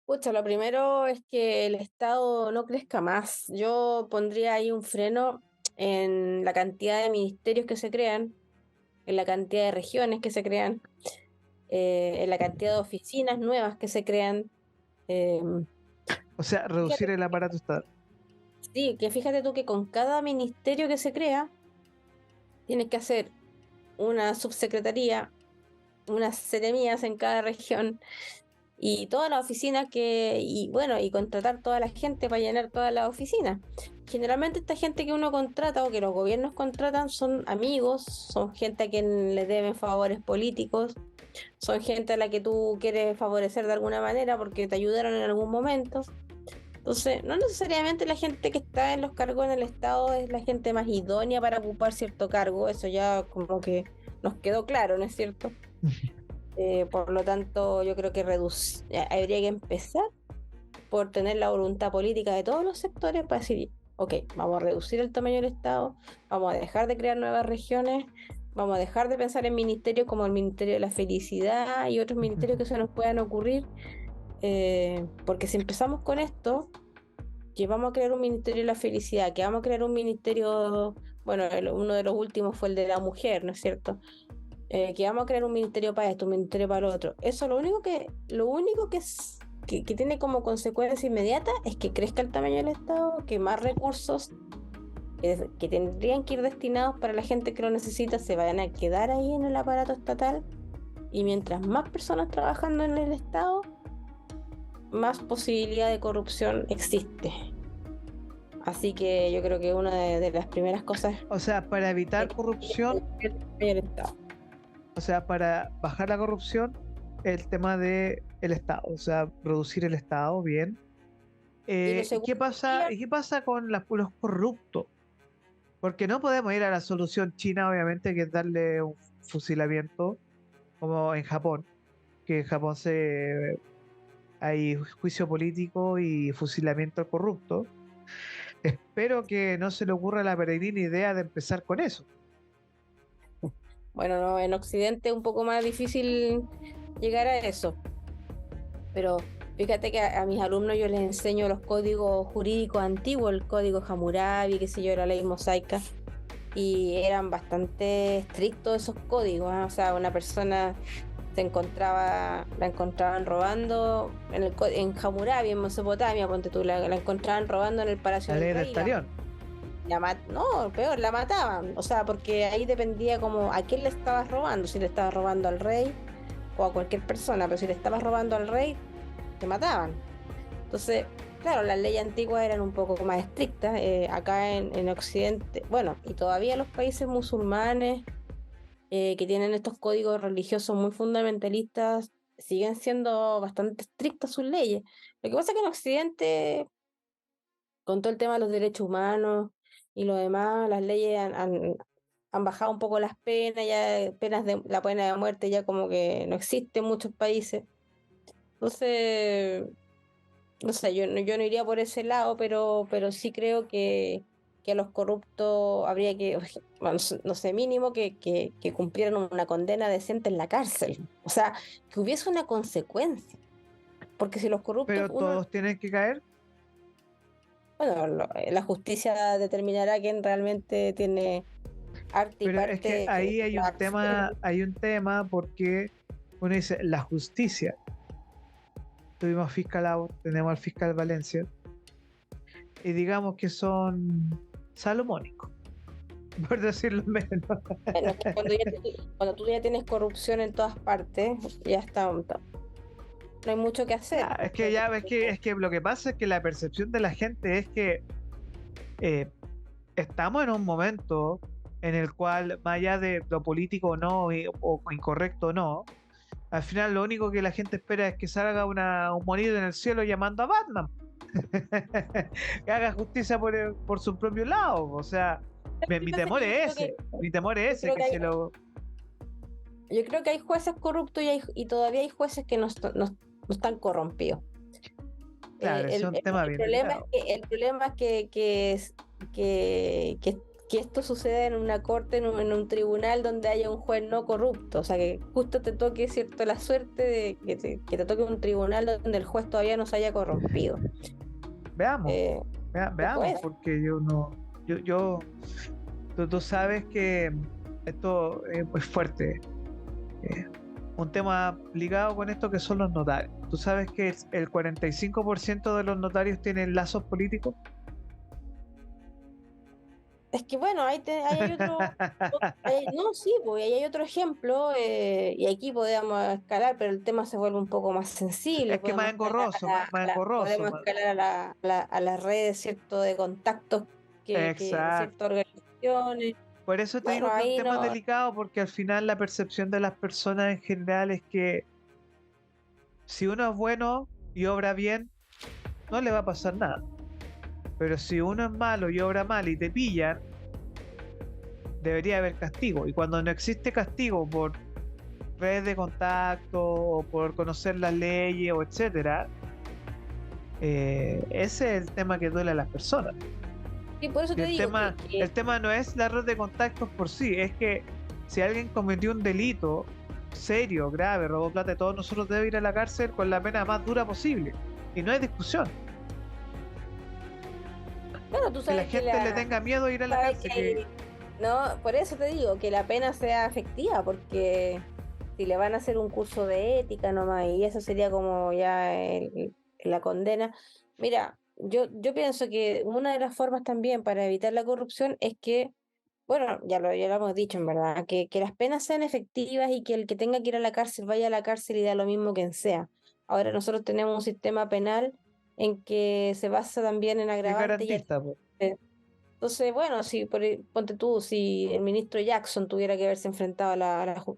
Pucha, lo primero es que el Estado no crezca más. Yo pondría ahí un freno en la cantidad de ministerios que se crean, en la cantidad de regiones que se crean, en la cantidad de oficinas nuevas que se crean. Em, O sea, reducir Fíjate, el aparato estatal. sí, que fíjate tú que con cada ministerio que se crea, tienes que hacer una subsecretaría, unas seremías en cada región y todas las oficinas y bueno, y contratar toda la gente para llenar todas las oficinas. Generalmente esta gente que uno contrata o que los gobiernos contratan son amigos, son gente a quien le deben favores políticos, son gente a la que tú quieres favorecer de alguna manera porque te ayudaron en algún momento. Entonces, no necesariamente la gente que está en los cargos en el Estado es la gente más idónea para ocupar cierto cargo, eso ya como que nos quedó claro, ¿no es cierto? Por lo tanto, yo creo que habría que empezar por tener la voluntad política de todos los sectores para decir, ok, vamos a reducir el tamaño del Estado, vamos a dejar de crear nuevas regiones, vamos a dejar de pensar en ministerios como el Ministerio de la Felicidad y otros ministerios que se nos puedan ocurrir, porque si empezamos con esto, que vamos a crear un Ministerio de la Felicidad, que vamos a crear un ministerio, bueno, uno de los últimos fue el de la mujer, ¿no es cierto? Que vamos a crear un ministerio para esto, un ministerio para lo otro. Eso lo único que tiene como consecuencia inmediata es que crezca el tamaño del Estado, que más recursos que tendrían que ir destinados para la gente que lo necesita se vayan a quedar ahí en el aparato estatal. Y mientras más personas trabajando en el Estado, más posibilidad de corrupción existe. Así que yo creo que una de las primeras cosas O sea, para evitar es corrupción, el Estado. o sea, para bajar la corrupción, el tema de el Estado, o sea, reducir el Estado, bien. Y lo ¿Y qué segundo pasa, sería, y qué pasa con los corruptos? Porque no podemos ir a la solución china, obviamente, que es darle un fusilamiento, como en Japón, que en Japón hay juicio político y fusilamiento al corrupto. Espero que no se le ocurra la peregrina idea de empezar con eso. bueno, no, en Occidente es un poco más difícil llegar a eso, pero fíjate que a mis alumnos yo les enseño los códigos jurídicos antiguos, el código Hammurabi, qué sé yo, la ley mosaica, y eran bastante estrictos esos códigos, ¿ah? O sea, una persona la encontraban robando en Hammurabi, en Mesopotamia, ponte tú, la encontraban robando en el Palacio La del ley del Rey, talión. no, peor, la mataban. O sea, porque ahí dependía como a quién le estabas robando, si le estabas robando al rey o a cualquier persona, pero si le estabas robando al rey, te mataban. Entonces, claro, las leyes antiguas eran un poco más estrictas. Acá en Occidente, bueno, y todavía los países musulmanes que tienen estos códigos religiosos muy fundamentalistas siguen siendo bastante estrictas sus leyes. Lo que pasa es que en Occidente, con todo el tema de los derechos humanos y lo demás, las leyes han bajado un poco las penas, ya la pena de muerte ya como que no existe en muchos países. Entonces, no sé, yo no iría por ese lado, pero sí creo que a los corruptos habría que, bueno, no sé, mínimo que cumplieran una condena decente en la cárcel. O sea, que hubiese una consecuencia. Porque si los corruptos, Pero todos tienen que caer. bueno, la justicia determinará quién realmente tiene arte y Pero es que parte ahí en la acción. hay un tema porque uno dice, la justicia, tuvimos fiscal Aur, tenemos al fiscal Valencia, y digamos que son salomónicos, por decirlo menos. Bueno, es que cuando tú ya tienes corrupción en todas partes, ya está, no hay mucho que hacer. Es que ya, es que lo que pasa es que la percepción de la gente es que eh, estamos en un momento en el cual, más allá de lo político o no, o incorrecto o no, al final lo único que la gente espera es que salga un monito en el cielo llamando a Batman. Que haga justicia por su propio lado. O sea, mi temor es ese. Mi temor Yo es ese, creo que que si lo. yo creo que hay jueces corruptos y todavía hay jueces que no están corrompidos. Claro, ese es un tema bien delicado. El problema es que, que, que esto suceda en una corte, en un tribunal donde haya un juez no corrupto. O sea, que justo te toque, ¿cierto?, la suerte de que te toque un tribunal donde el juez todavía no se haya corrompido. Veamos, Eh, veamos, pues, porque yo no. Yo, tú sabes que esto es muy fuerte. eh, un tema ligado con esto que son los notarios. ¿Tú sabes que el 45% de los notarios tienen lazos políticos? es que bueno, ahí hay no, sí, pues ahí hay otro ejemplo, y aquí podemos escalar, pero el tema se vuelve un poco más sensible. Es que más Podemos escalar engorroso, más engorroso. podemos escalar a las redes, ¿cierto?, de contactos que Exacto. ciertas organizaciones. Por eso te Bueno, digo que es un ahí tema no, delicado, porque al final la percepción de las personas en general es que si uno es bueno y obra bien, no le va a pasar nada. Pero si uno es malo y obra mal y te pillan, debería haber castigo. Y cuando no existe castigo por redes de contacto o por conocer las leyes o etcétera, ese es el tema que duele a las personas. y por eso Y te digo el tema no es la red de contactos por sí, es que si alguien cometió un delito serio, grave, robó plata, todos nosotros debemos ir a la cárcel con la pena más dura posible. Y no hay discusión. bueno, tú Que la sabes que gente le tenga miedo a ir a la sabes cárcel. que, no, por eso te digo que la pena sea efectiva, porque si le van a hacer un curso de ética nomás, y eso sería como ya la condena. Mira, yo pienso que una de las formas también para evitar la corrupción es que, bueno, ya lo hemos dicho en verdad, que las penas sean efectivas y que el que tenga que ir a la cárcel vaya a la cárcel y da lo mismo quien sea. Ahora nosotros tenemos un sistema penal en que se basa también en Es agravante y garantista, po. entonces, bueno, si ponte tú, si el ministro Jackson tuviera que haberse enfrentado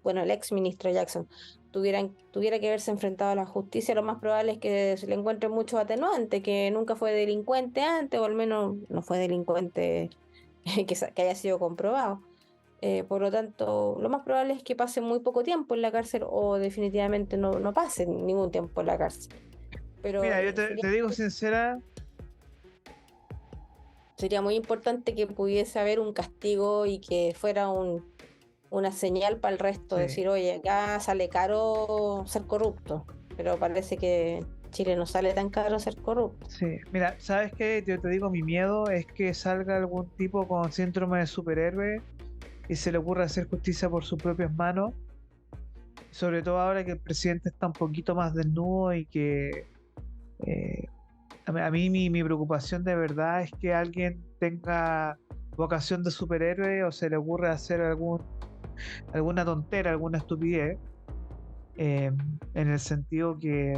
bueno, el ex ministro Jackson tuviera que haberse enfrentado a la justicia, lo más probable es que se le encuentre muchos atenuantes, que nunca fue delincuente antes, o al menos no fue delincuente que haya sido comprobado. Por lo tanto, lo más probable es que pase muy poco tiempo en la cárcel o definitivamente no pase ningún tiempo en la cárcel. Pero Mira, yo te digo sincera, sería muy importante que pudiese haber un castigo y que fuera una señal para el resto, sí, decir, oye, acá sale caro ser corrupto, pero parece que en Chile no sale tan caro ser corrupto. sí. Mira, ¿sabes qué? Yo te digo, mi miedo es que salga algún tipo con síndrome de superhéroe y se le ocurra hacer justicia por sus propias manos, sobre todo ahora que el presidente está un poquito más desnudo y que eh, a mí mi preocupación de verdad es que alguien tenga vocación de superhéroe o se le ocurra hacer alguna tontera, alguna estupidez, eh, en el sentido que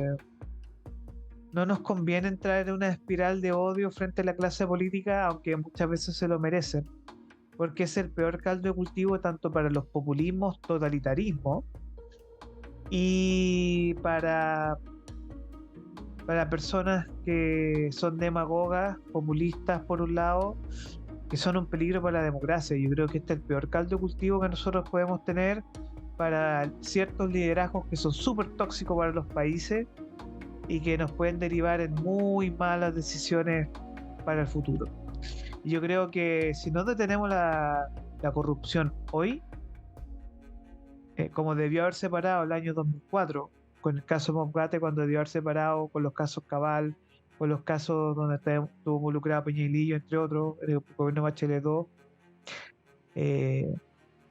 no nos conviene entrar en una espiral de odio frente a la clase política, aunque muchas veces se lo merecen, porque es el peor caldo de cultivo tanto para los populismos, totalitarismos, y para personas que son demagogas, populistas por un lado, que son un peligro para la democracia. Yo creo que este es el peor caldo de cultivo que nosotros podemos tener para ciertos liderazgos que son súper tóxicos para los países y que nos pueden derivar en muy malas decisiones para el futuro. Y yo creo que si no detenemos la corrupción hoy, como debió haber separado el año 2004, con el caso Mopgate, cuando debió haber separado con los casos Cabal, con los casos donde estuvo involucrado Peñalillo, entre otros, en el gobierno Bachelet 2, eh,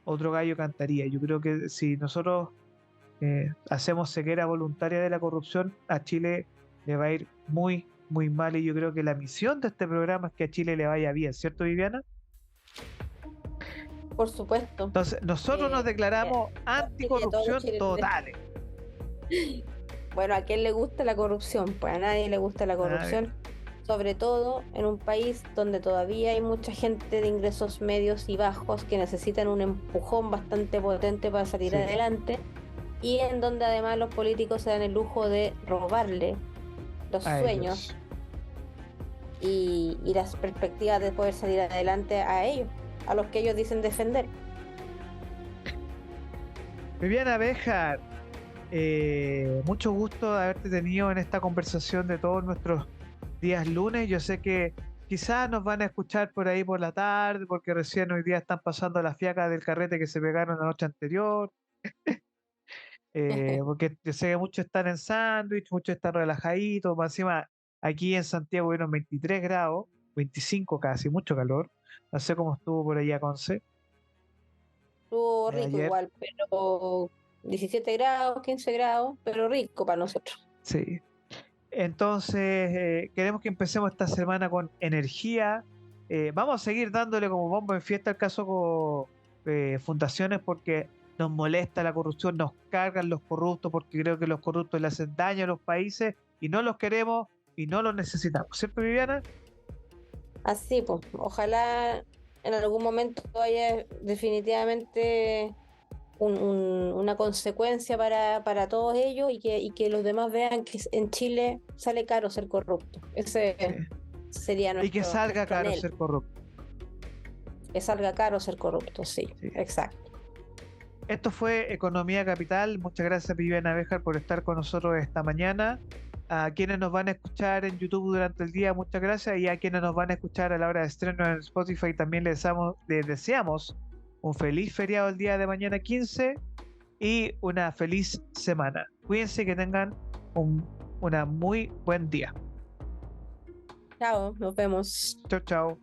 otro gallo cantaría. Yo creo que si nosotros hacemos ceguera voluntaria de la corrupción, a Chile le va a ir muy, muy mal. Y yo creo que la misión de este programa es que a Chile le vaya bien, ¿cierto, Viviana? Por supuesto. Entonces, nosotros nos declaramos Chile, todos los anticorrupción chilenos. totales. Bueno, ¿a quién le gusta la corrupción? Pues a nadie le gusta la corrupción, sobre todo en un país donde todavía hay mucha gente de ingresos medios y bajos que necesitan un empujón bastante potente para salir Sí, adelante, y en donde además los políticos se dan el lujo de robarle los a sueños ellos. y las perspectivas de poder salir adelante a ellos, a los que ellos dicen defender. Viviana Béjar, mucho gusto de haberte tenido en esta conversación de todos nuestros días lunes. Yo sé que quizás nos van a escuchar por ahí por la tarde, porque recién hoy día están pasando las fiacas del carrete que se pegaron la noche anterior. Porque yo sé que muchos están en sándwich, muchos están relajaditos. Más encima, aquí en Santiago hubieron 23 grados, 25 casi, mucho calor. No sé cómo estuvo por allá, Conce, Estuvo rico ayer. igual, pero 17 grados, 15 grados, pero rico para nosotros. Sí. Entonces, queremos que empecemos esta semana con energía. Vamos a seguir dándole como bombo en fiesta el caso con fundaciones porque nos molesta la corrupción, nos cargan los corruptos porque creo que los corruptos le hacen daño a los países y no los queremos y no los necesitamos. ¿Cierto, Viviana? Así, pues, ojalá en algún momento haya definitivamente una consecuencia para todos ellos y que los demás vean que en Chile sale caro ser corrupto. Sí. Ese sería Y que salga nuestro caro anhelo, ser corrupto. que salga caro ser corrupto, sí, Sí. exacto. Esto fue Economía Capital. Muchas gracias, Viviana Béjar, por estar con nosotros esta mañana. A quienes nos van a escuchar en YouTube durante el día, muchas gracias. Y a quienes nos van a escuchar a la hora de estreno en Spotify, también les deseamos un feliz feriado el día de mañana 15 y una feliz semana. Cuídense, que tengan una muy buen día. Chao, nos vemos. Chao, chao.